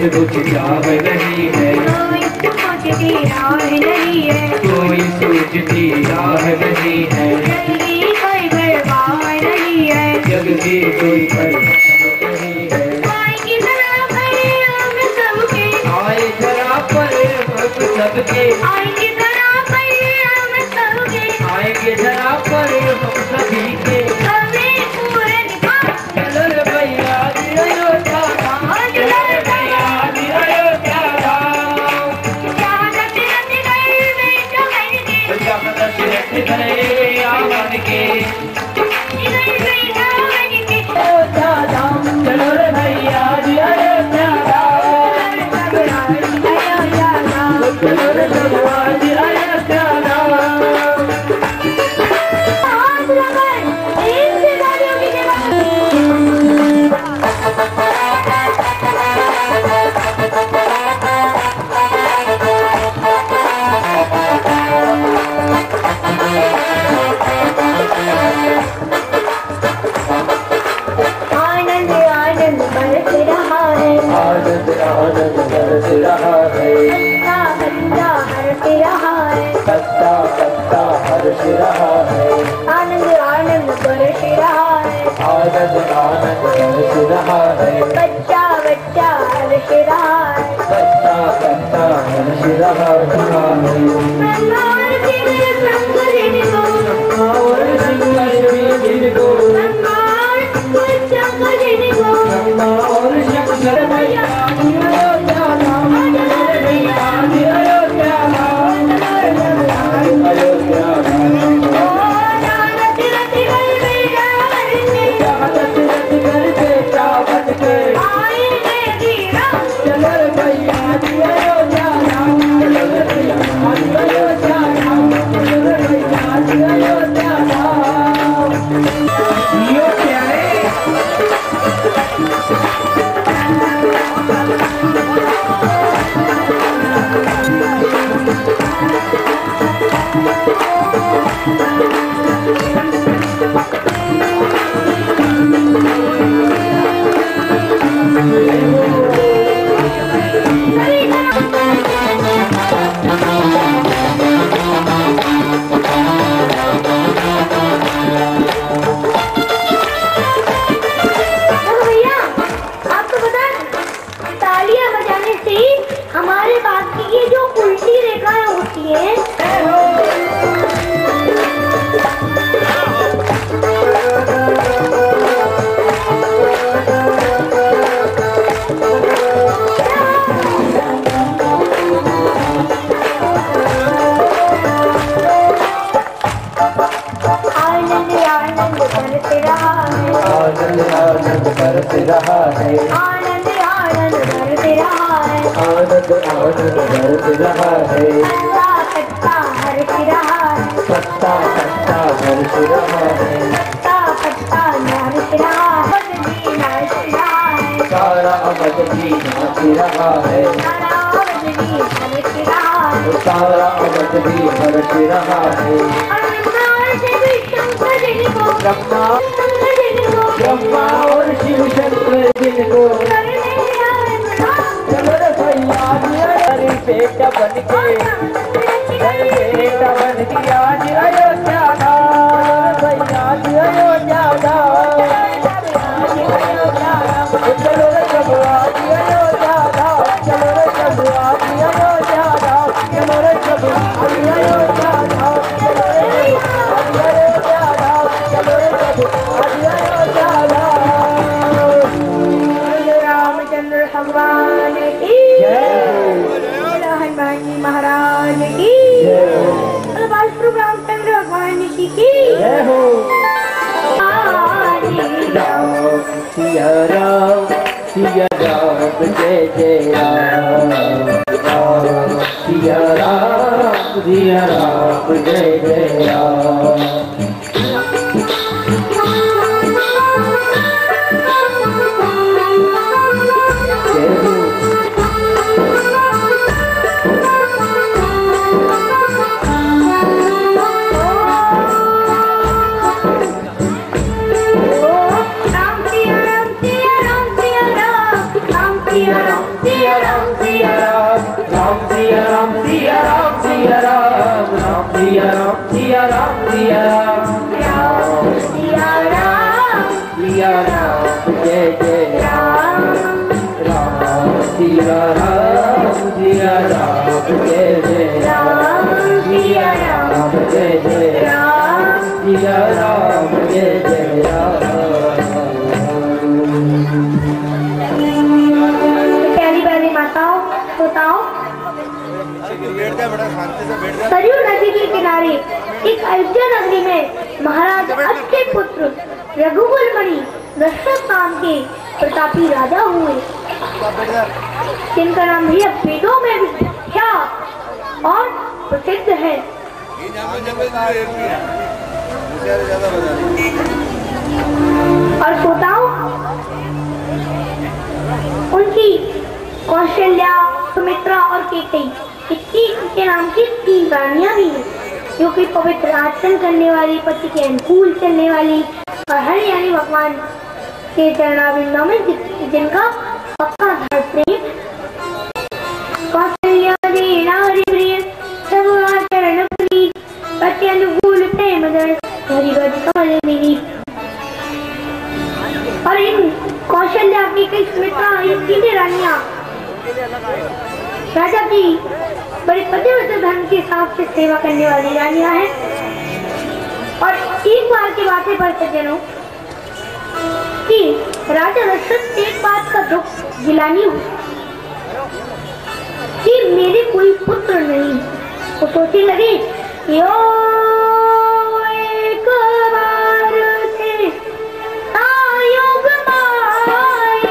कुछ चाह नहीं है, सोचती राह नहीं है, कोई सोचती राह नहीं है, जल्दी कोई परवाह नहीं है, जग की कोई परवाह नहीं है। आएगी जरा पर हम सबके, आए जरा पर हम सबके, आएगी जरा पर हम सबके, आएंगे जरा पर हम सभी के। हमें पूरन काम, चलो रे भैया दियो ज्यादा, चलो रे भैया दियो ज्यादा। जान तिलक गई बेटा बन के, जगन तिलक गए आमन के, गई बेटा बन के, ओ ज्यादा, चलो रे भैया दियो ज्यादा, आया जाना चलो रे भैया दियो ज्यादा। आज लगन इन जिम्मेदारियों की आनंद आनंद बरस रहा है, आनंद आनंद बरस रहा है, बच्चा बच्चा हंस रहा है, पत्ता पत्ता हर्ष रहा है, आनंद आनंद बरस रहा है, आनंद आनंद बरस रहा है, बच्चा बच्चा हंस रहा है, पत्ता पत्ता हर्ष रहा है। संगार के संग जिनको, और संघर्ष में जिनको, संगार के संग जिनको, और शंकर भैया दियो ज्यादा, चलो रे भैया दियो ज्यादा, दियो ज्यादा। ओ जान तिलक गई बेटा बन के, जगन तिलक गए बेटा बन के, आएंगे वीरा चलो रे भैया दियो ज्यादा, चलो रे भैया दियो ज्यादा, चलो रे भैया दियो ज्यादा। यो प्यारे भैया आपको पता है, तालियां बजाने से हमारे बात की ये जो उल्टी रेखाएं होती हैं आनंद आनंद बरस रहा है, आनंद आनंद बरस रहा है, आनंद आनंद बरस रहा है, आनंद आनंद बरस रहा है, अवध भी नाच रहा है, सारा अवध भी हर्ष रहा है, सारा अवध भी हर्ष रहा है। ब्रह्मा और शिव शंकर जिनको चलो रे भैया जी बेटा बन के बेटा बन गया जी अयोध्या का भैया जी अयोध्या का चलो रे चबुआ जी अयोध्या का चलो रे चबुआ जी अयोध्या का चलो रे चबुआ जी अयोध्या का चलो रे अयोध्या का चलो रे चबुआ जी अयोध्या का। रामचंद्र भगवान की हनुमान जी महाराज की बालप्रभु रामचंद्र भगवान जी की जय हो। राम सिया राम जय जय राम, राम सिया राम जय जय राम। सरयू नदी के किनारे एक अयोध्या नगरी में महाराज अज के पुत्र रघुकुल मणि दशरथ नाम के प्रतापी राजा हुए, जिनका नाम भी अब वेदों में विख्यात और प्रसिद्ध है। और श्रोताओं, उनकी कौशल्या, सुमित्रा और केकई के नाम की 3 रानियां भी हैं, जो कि पवित्र आचरण करने वाली, पति के अनुकूल चलने वाली और हर यानी भगवान के चरणारविंदों में जिनका पक्का धड़ प्रेम। कौशल्या नारी प्रिय सब आचरण प्रीत, पति अनुकूल प्रेम दर्श हरिवद कमल विनीत। और इन कौशल्या की कई सुमित्रा, ये 3 रानियां राजा की बड़े पतिव्रत धर्म के हिसाब से सेवा करने वाली रानियां हैं। और एक बार की बात है पर सज्जनों कि राजा दशरथ एक बात का दुख गिलानी हुई कि मेरे कोई पुत्र नहीं। वो सोचने लगे यो एक बार थे आयोग माई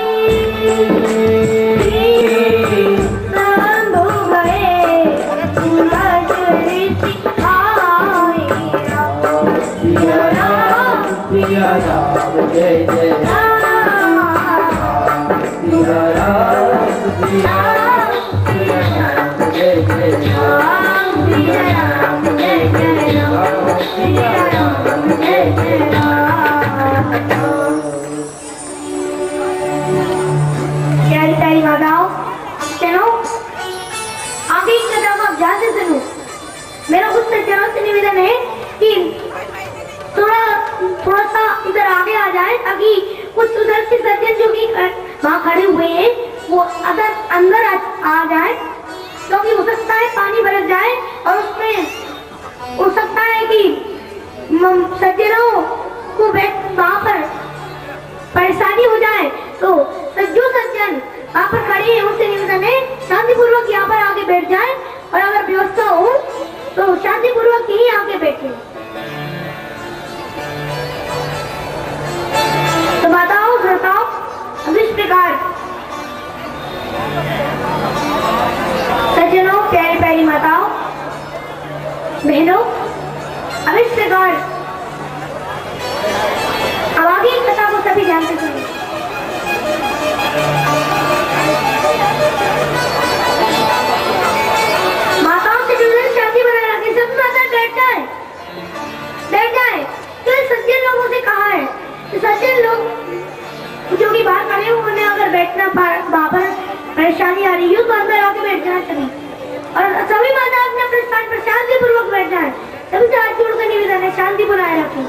जय जय प्यारी माताओं, चलो आगे की कथा आप ध्यान से सुनो। मेरा उस सज्जनों से निवेदन है कि थोड़ा सा इधर आगे आ जाए, ताकि कुछ उधर के सज्जन जो कि वहाँ खड़े हुए हैं वो अंदर आ जाए, क्योंकि हो सकता है पानी बरस जाए और उसमें हो सकता है कि सज्जनों को वहाँ पर परेशानी हो जाए। तो जो सज्जन वहाँ पर खड़े हैं उनसे निवेदन है शांतिपूर्वक यहाँ पर आगे बैठ जाए, और अगर व्यवस्था हो तो शांतिपूर्वक यहीं आगे बैठे। तो बताओ श्रोताओ, अब इस प्रकार सज्जनों, प्यारी प्यारी माताओं, बहनों, अब इस प्रकार अब आगे कथा को सभी ध्यान से सुनिए। माताओं से जीवन शांति बनाए रखें। सब माता बैठ जाए तो सज्जन लोगों से कहा है कि सज्जन लोग जो कि बाहर खड़े हुए उन्हें अगर बैठना वहां पर परेशानी आ रही हो तो अंदर आके बैठ जाना चाहिए और सभी माता अपने अपने स्थान पर शांति पूर्वक बैठ जाए। सभी से हाथ जोड़कर निवेदन है शांति बनाए रखें।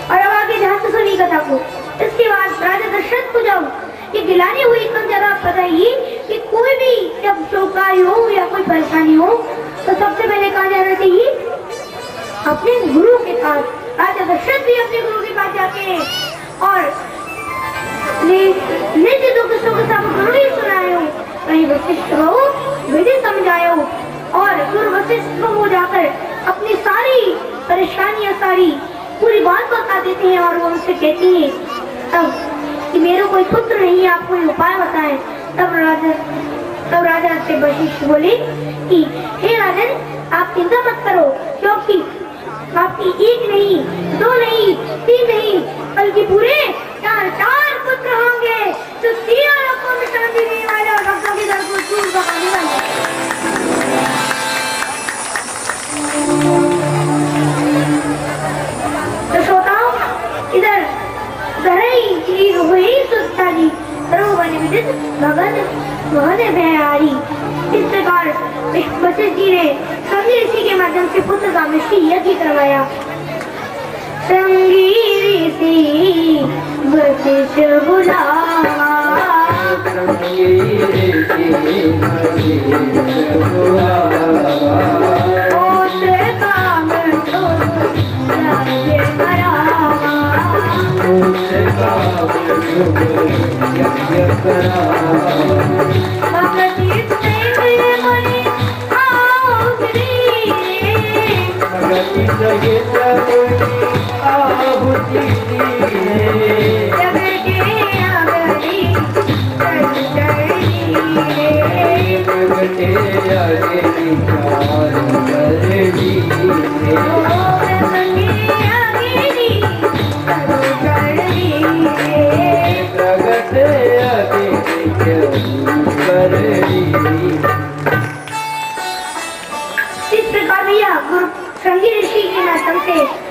और अब आगे ध्यान से सुनिए कथा को। इसके बाद राजा दशरथ को जब ये गिलानी हुई तो जरा बताइए कि कोई भी जब चौकाई हो या कोई परेशानी हो तो सबसे पहले कहा जाना चाहिए अपने गुरु के पास। राजा दशरथ भी अपने गुरु के पास जाते हैं और नित्य दुख सुख सब गुरु ही सुनाए हो, वही वशिष्ठ को विधि समझाए हो और गुरु वशिष्ठ को जाकर अपनी सारी परेशानियां सारी पूरी बात बता देते हैं और वो उनसे कहती है तब कि मेरे कोई पुत्र नहीं है, आप कोई उपाय बताएं। तब राजा से वशिष्ठ बोले कि हे राजन आप चिंता मत करो क्योंकि आपकी एक नहीं दो नहीं तीन नहीं बल्कि पूरे चार पुत्र होंगे जो तीनों लोगों में शांति देने वाले और भक्तों के घर को चूर पकाने वाले। तो श्रोताओं इधर हुई सुस्ता जी भगन भयारी। इस प्रकार वशिष्ठ जी ने संगी ऋषि के माध्यम से पुत्र का मृष्टि यज्ञ करवाया। संगी ऋषि वशिष्ठ बुलावा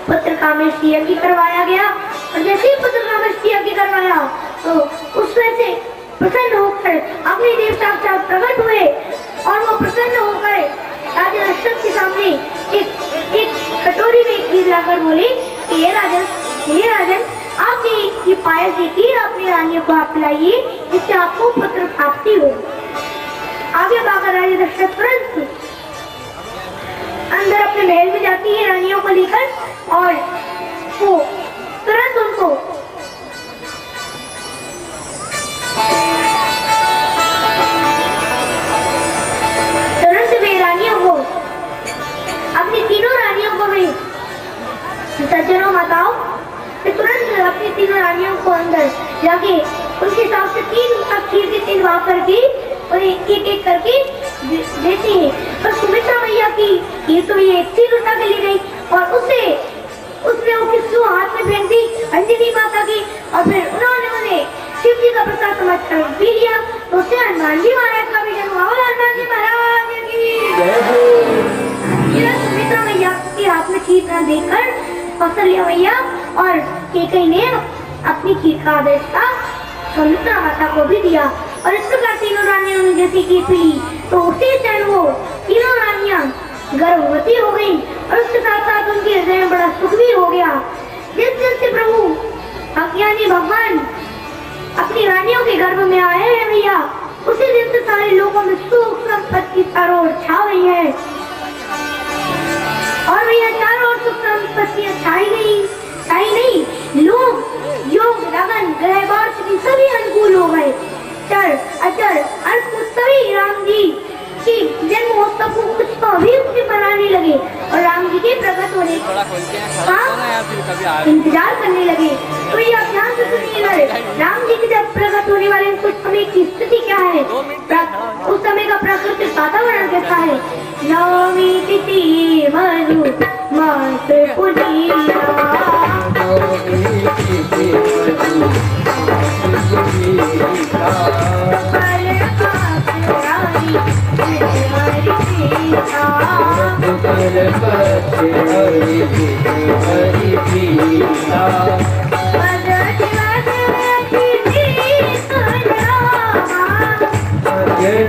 पुत्र कामेष्टि यज्ञ करवाया गया और जैसे ही पुत्र कामेष्टि यज्ञ करवाया तो उसमें से प्रसन्न होकर अपने देवता साक्षात प्रकट हुए और वो प्रसन्न होकर राजा दशरथ के सामने एक कटोरी में खीर लाकर बोले कि हे राजन आपने ये पायस देखी अपनी रानियों को आप पिलाइए जिससे आपको पुत्र प्राप्ति हो। आगे बढ़कर राजा दशरथ तुरंत अंदर अपने महल में जाती है रानियों को लेकर और वो तुरंत उनको वे रानियों को अपनी तीनों रानियों को भी सज्जनों माताओं तुरंत अपनी तीनों रानियों को अंदर जाके उनके हिसाब से खीर के 3 भाग करके और एक एक करके देती है। पर सुमित्रा मैया की ये तो ये एक चीज उठा के ली गई और उसने वो किस्सू हाथ में फेंक दी अंजनी माता की और फिर उन्होंने शिव जी का प्रसाद समझ कर पी लिया। तो उससे हनुमान जी महाराज का भी जन्म हुआ। हनुमान जी महाराज की सुमित्रा मैया के हाथ में खीर का देखकर कौशल्या मैया और कैकेयी ने अपनी खीर का आदेश था सुमित्रा माता को भी दिया और इस प्रकार तीनों रानियों ने जैसे खीर पी तो उसी क्षण वो तीनों रानियां गर्भवती हो गई और उसके साथ साथ उनके हृदय में बड़ा सुख भी हो गया। जिस दिन से प्रभु अज्ञानी भगवान अपनी रानियों के गर्भ में आए हैं भैया उसी दिन से सारे लोगों में सुख संपत्ति चारों ओर छा गई है और भैया चारों ओर सुख संपत्ति छाई नहीं लोग योग लगन ग्रह की सभी अनुकूल हो गए। चर अचर अर्थ सभी राम जी की जन्म महोत्सव को कुछ तो अभी उसके मनाने लगे और राम जी के प्रकट होने का इंतजार करने लगे। तो ये आप ध्यान से सुनिए राम जी के जब प्रकट होने वाले कुछ समय की स्थिति क्या है उस समय का प्राकृतिक वातावरण कैसा है। नवमी तिथि मनु मास पुनीता पल हरि प्रीता जय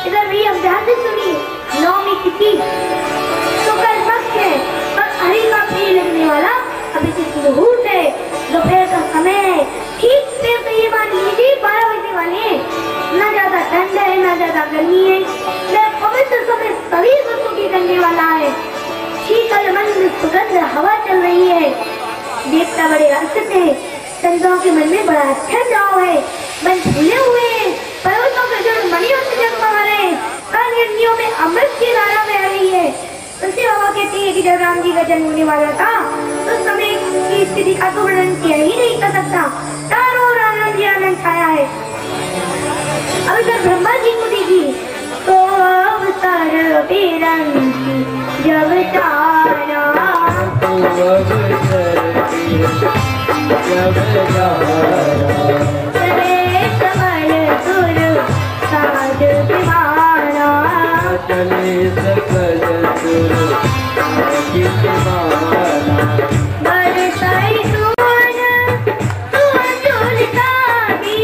इधर भी हम ध्यान से सुनिए। नौमी तिथि शुक्ल पक्ष है और हरि का प्रिय लगने वाला अभिजीत मुहूर्त है। दोपहर का समय है। ठीक से तो ये मान लीजिए 12 बजने वाले हैं। ना ज्यादा ठंड है ना ज्यादा गर्मी है। यह पवित्र समय सभी ऋतु की करने वाला है। शीतल मंद सुगंध हवा चल रही है। देवता बड़े हर्षित है। संतों के मन में बड़ा अच्छा चाव है। मन फूले हुए हैं। पर्वतों के जड़ मणियों से जगमगा रहे हैं। कानगिरियों में अमृत की धारा बह रही है। तुलसी बाबा कहती है कि जब राम जी का जन्म होने वाला था तो समय की स्थिति का तो वर्णन किया ही नहीं कर सकता। चारों ओर आनंद ही आनंद छाया है। अभी जब ब्रह्मा जी को देखी तो अवसर जब चले सकल सुर बरसाई सुवन झुलसादी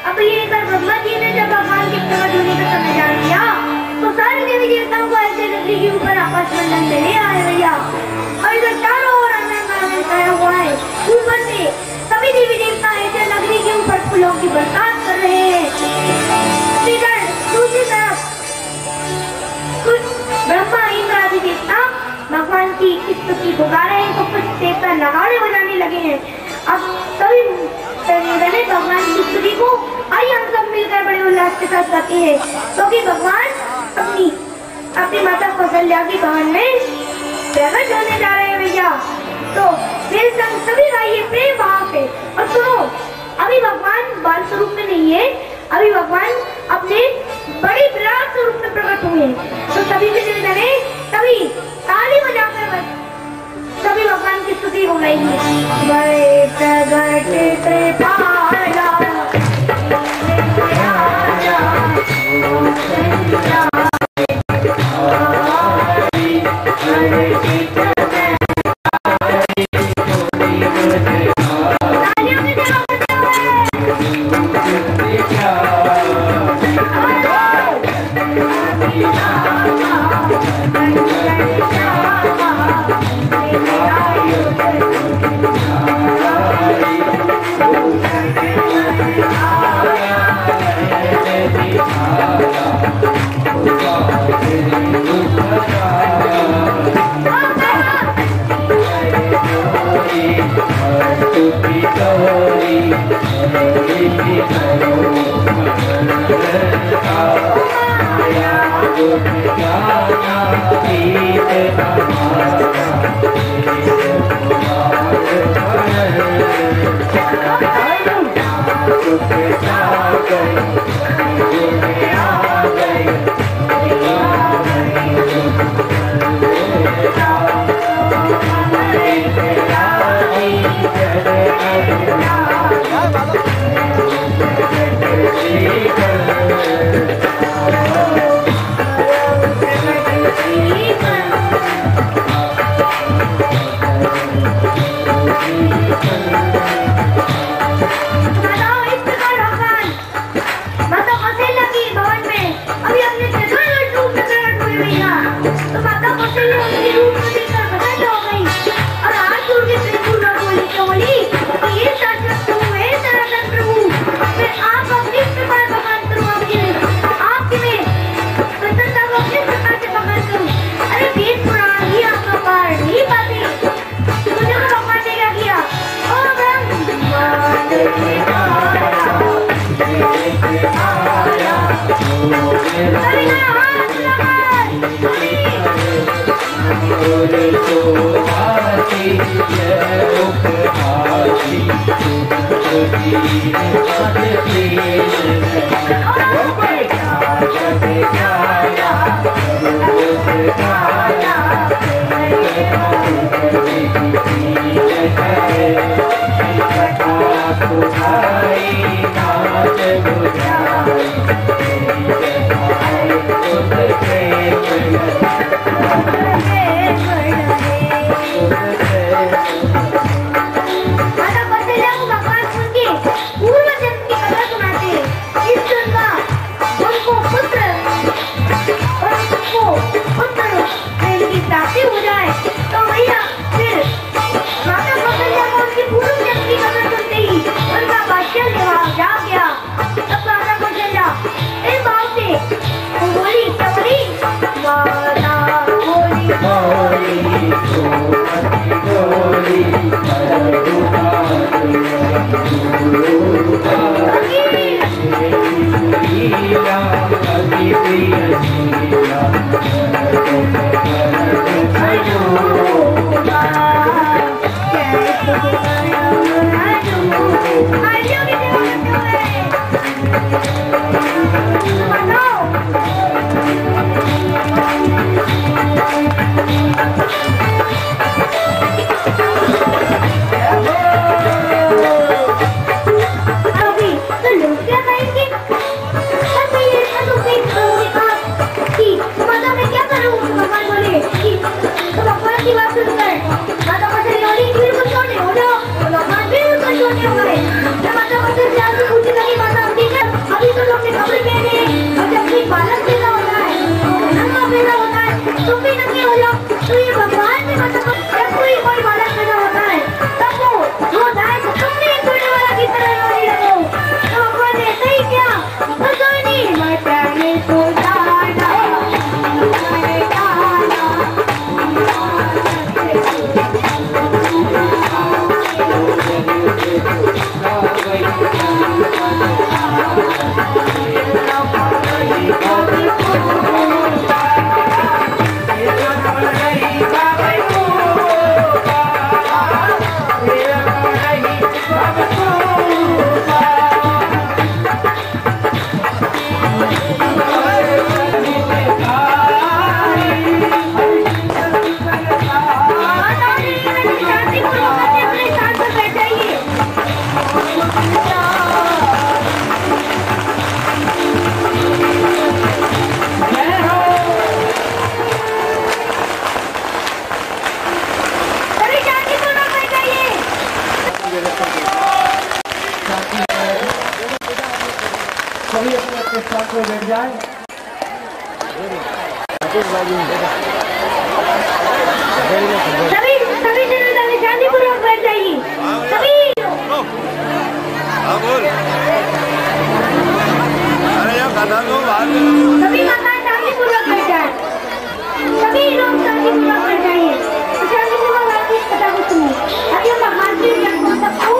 अब ये कर ब्रह्मा जी ने जब भगवान के प्रकट होने का समय जान लिया तो सारे देवी देवताओं को ऐसे नदी के ऊपर आपस में लड़ने ले आए भैया। और इधर चारों ओर आनंद छाया हुआ है। ऊपर से सभी देवी देवता ऐसे नगरी के ऊपर फूलों की बरसात कर रहे हैं। इधर दूसरी तरफ कुछ ब्रह्मा इंद्र आदि देवता भगवान की स्तुति को गा रहे हैं तो कुछ देवता नगाड़े बजाने लगे हैं। अब सभी मैंने भगवान की स्तुति को आइए हम सब मिलकर बड़े उल्लास के साथ गाते हैं क्योंकि भगवान अपनी माता कौशल्या की भवन में प्रकट होने जा रहे हैं भैया। तो मेरे संग सभी गाइए प्रेम भाव से। और सुनो, अभी भगवान बाल स्वरूप में नहीं है, अभी भगवान अपने बड़े विराट स्वरूप में प्रकट हुए हैं। तो सभी से मिल करें, सभी ताली बजाकर सभी भगवान की स्तुति हो रही है। बड़े प्रगट कृपाला Thank you. सभी अपने अपने स्थान पर बैठ जाए। सभी सभी जने शांतिपूर्वक बैठ जाइए। सभी सभी माताएं शांतिपूर्वक बैठ जाए। सभी लोग शांतिपूर्वक बैठ जाइए। शांतिपूर्वक आपकी कथा को सुनिए। अभी हम भगवान श्री कृष्ण सबको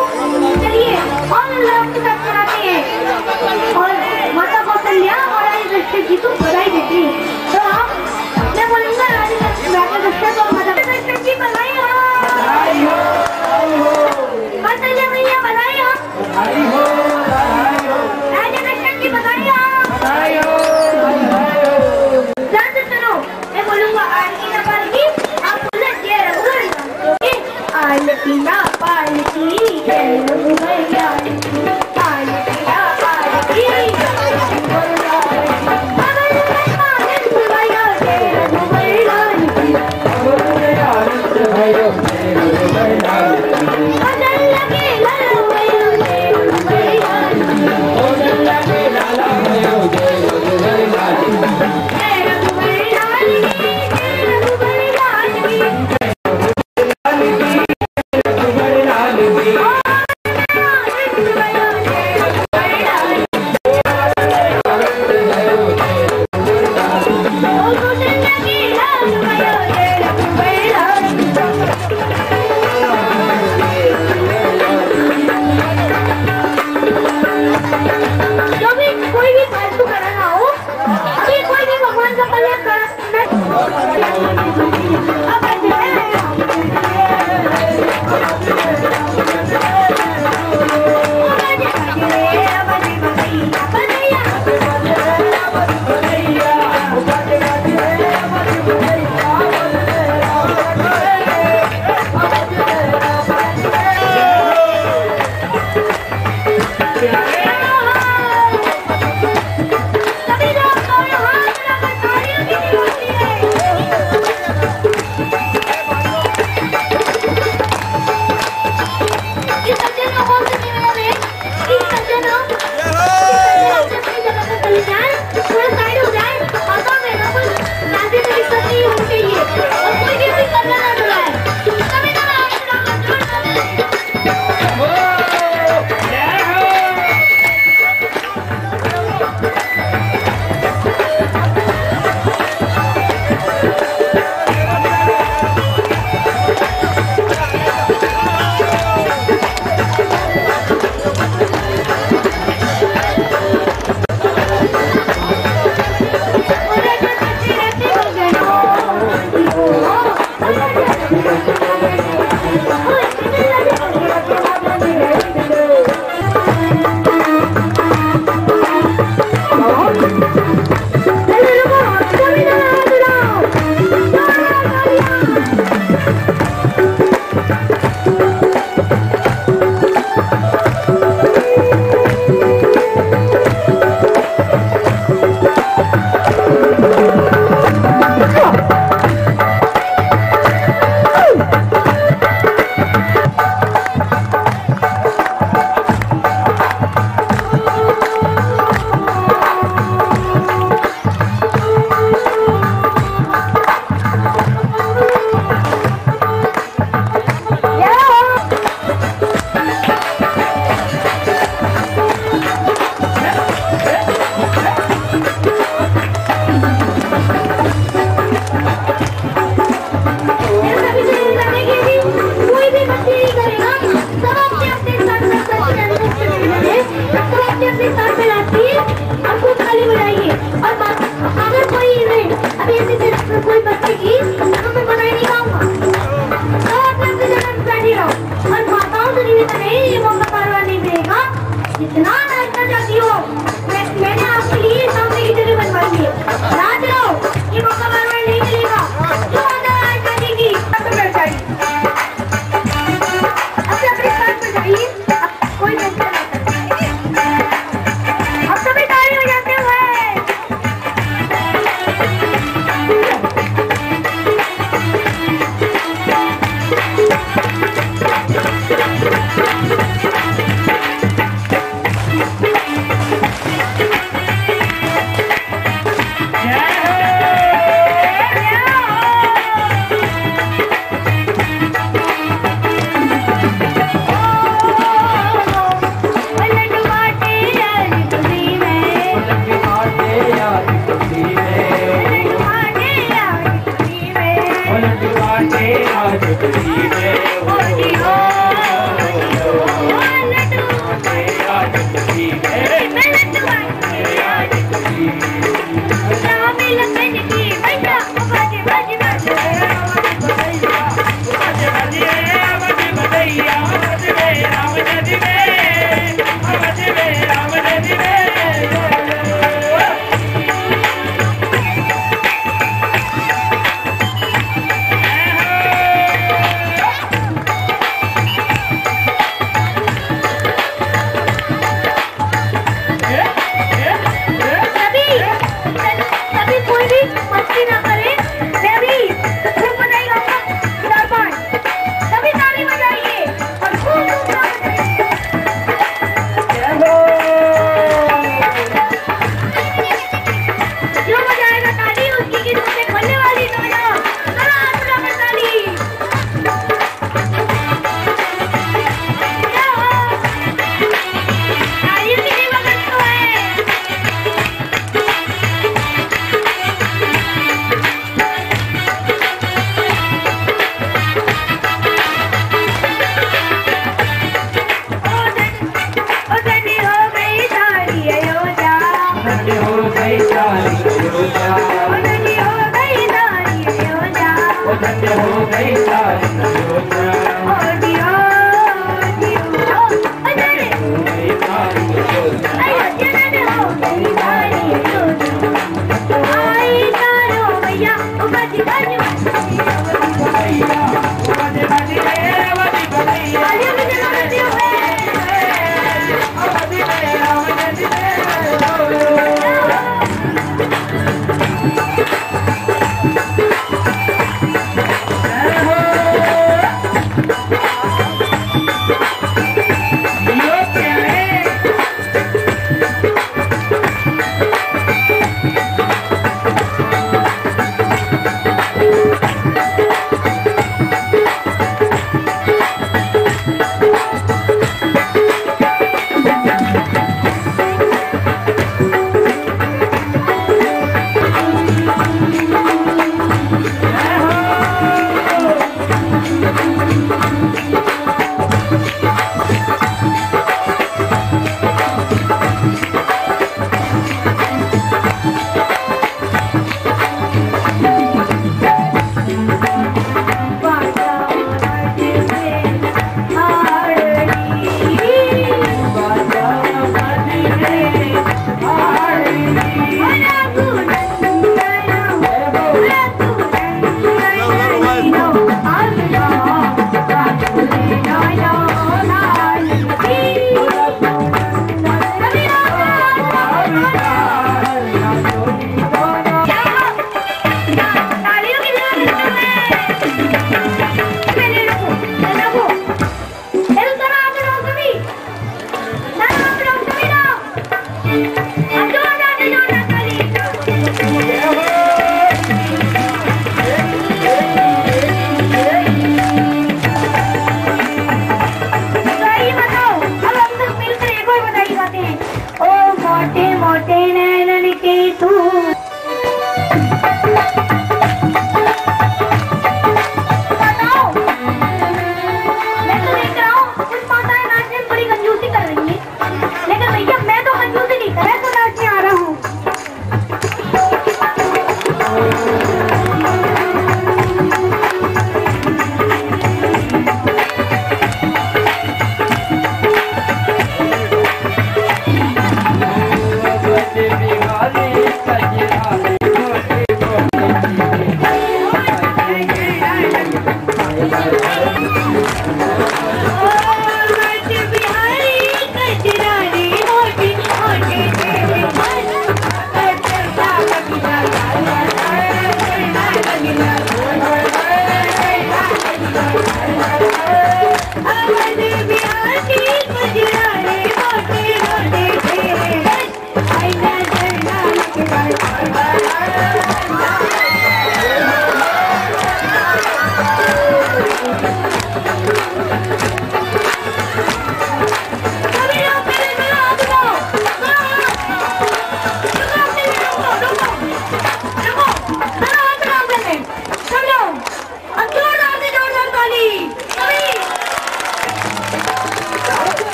चलिए और लोग के साथ कराते हैं और माता कौशल्या और रानी दशरथ जी को बधाई देती है। तो आप मैं बोलूंगा रानी दशरथ और माता दशरथ जी बधाई हो। कौशल्या मैया बधाई हो। रानी दशरथ जी बधाई हो। ध्यान से सुनो, मैं बोलूंगा आरती ना पालकी, आप उलट के रघुवर आरती ना पालकी जय रघुवर आरती ना पालकी भजन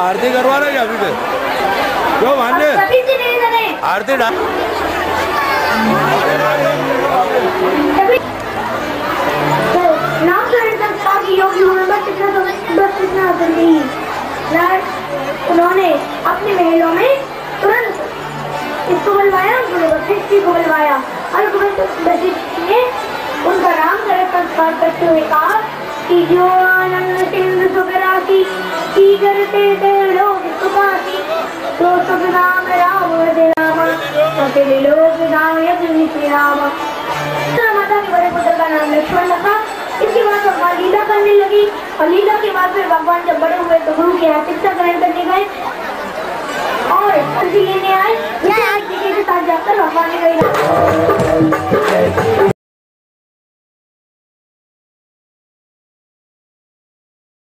आरती करवा रहे अभी तक क्यों भांजे आरती डा उन्होंने अपने महलों में तुरंत इसको बुलवाया, वशिष्ठ को बुलवाया और वशिष्ठ ने उनका राम तरह संस्कार करते हुए कहा कि जो आनंद सिंधु सुखरासी की करते थे लोग सुखासी तो सुख नाम राम राम तेरे लोग नाम यज्ञ श्री राम। माता के बड़े पुत्र का नाम लक्ष्मण रखा। इसके बाद भगवान लीला करने लगी और लीला के बाद फिर भगवान जब बड़े हुए तो गुरु के यहाँ शिक्षा ग्रहण करने गए और लेने आए। साथ जाकर भगवान ने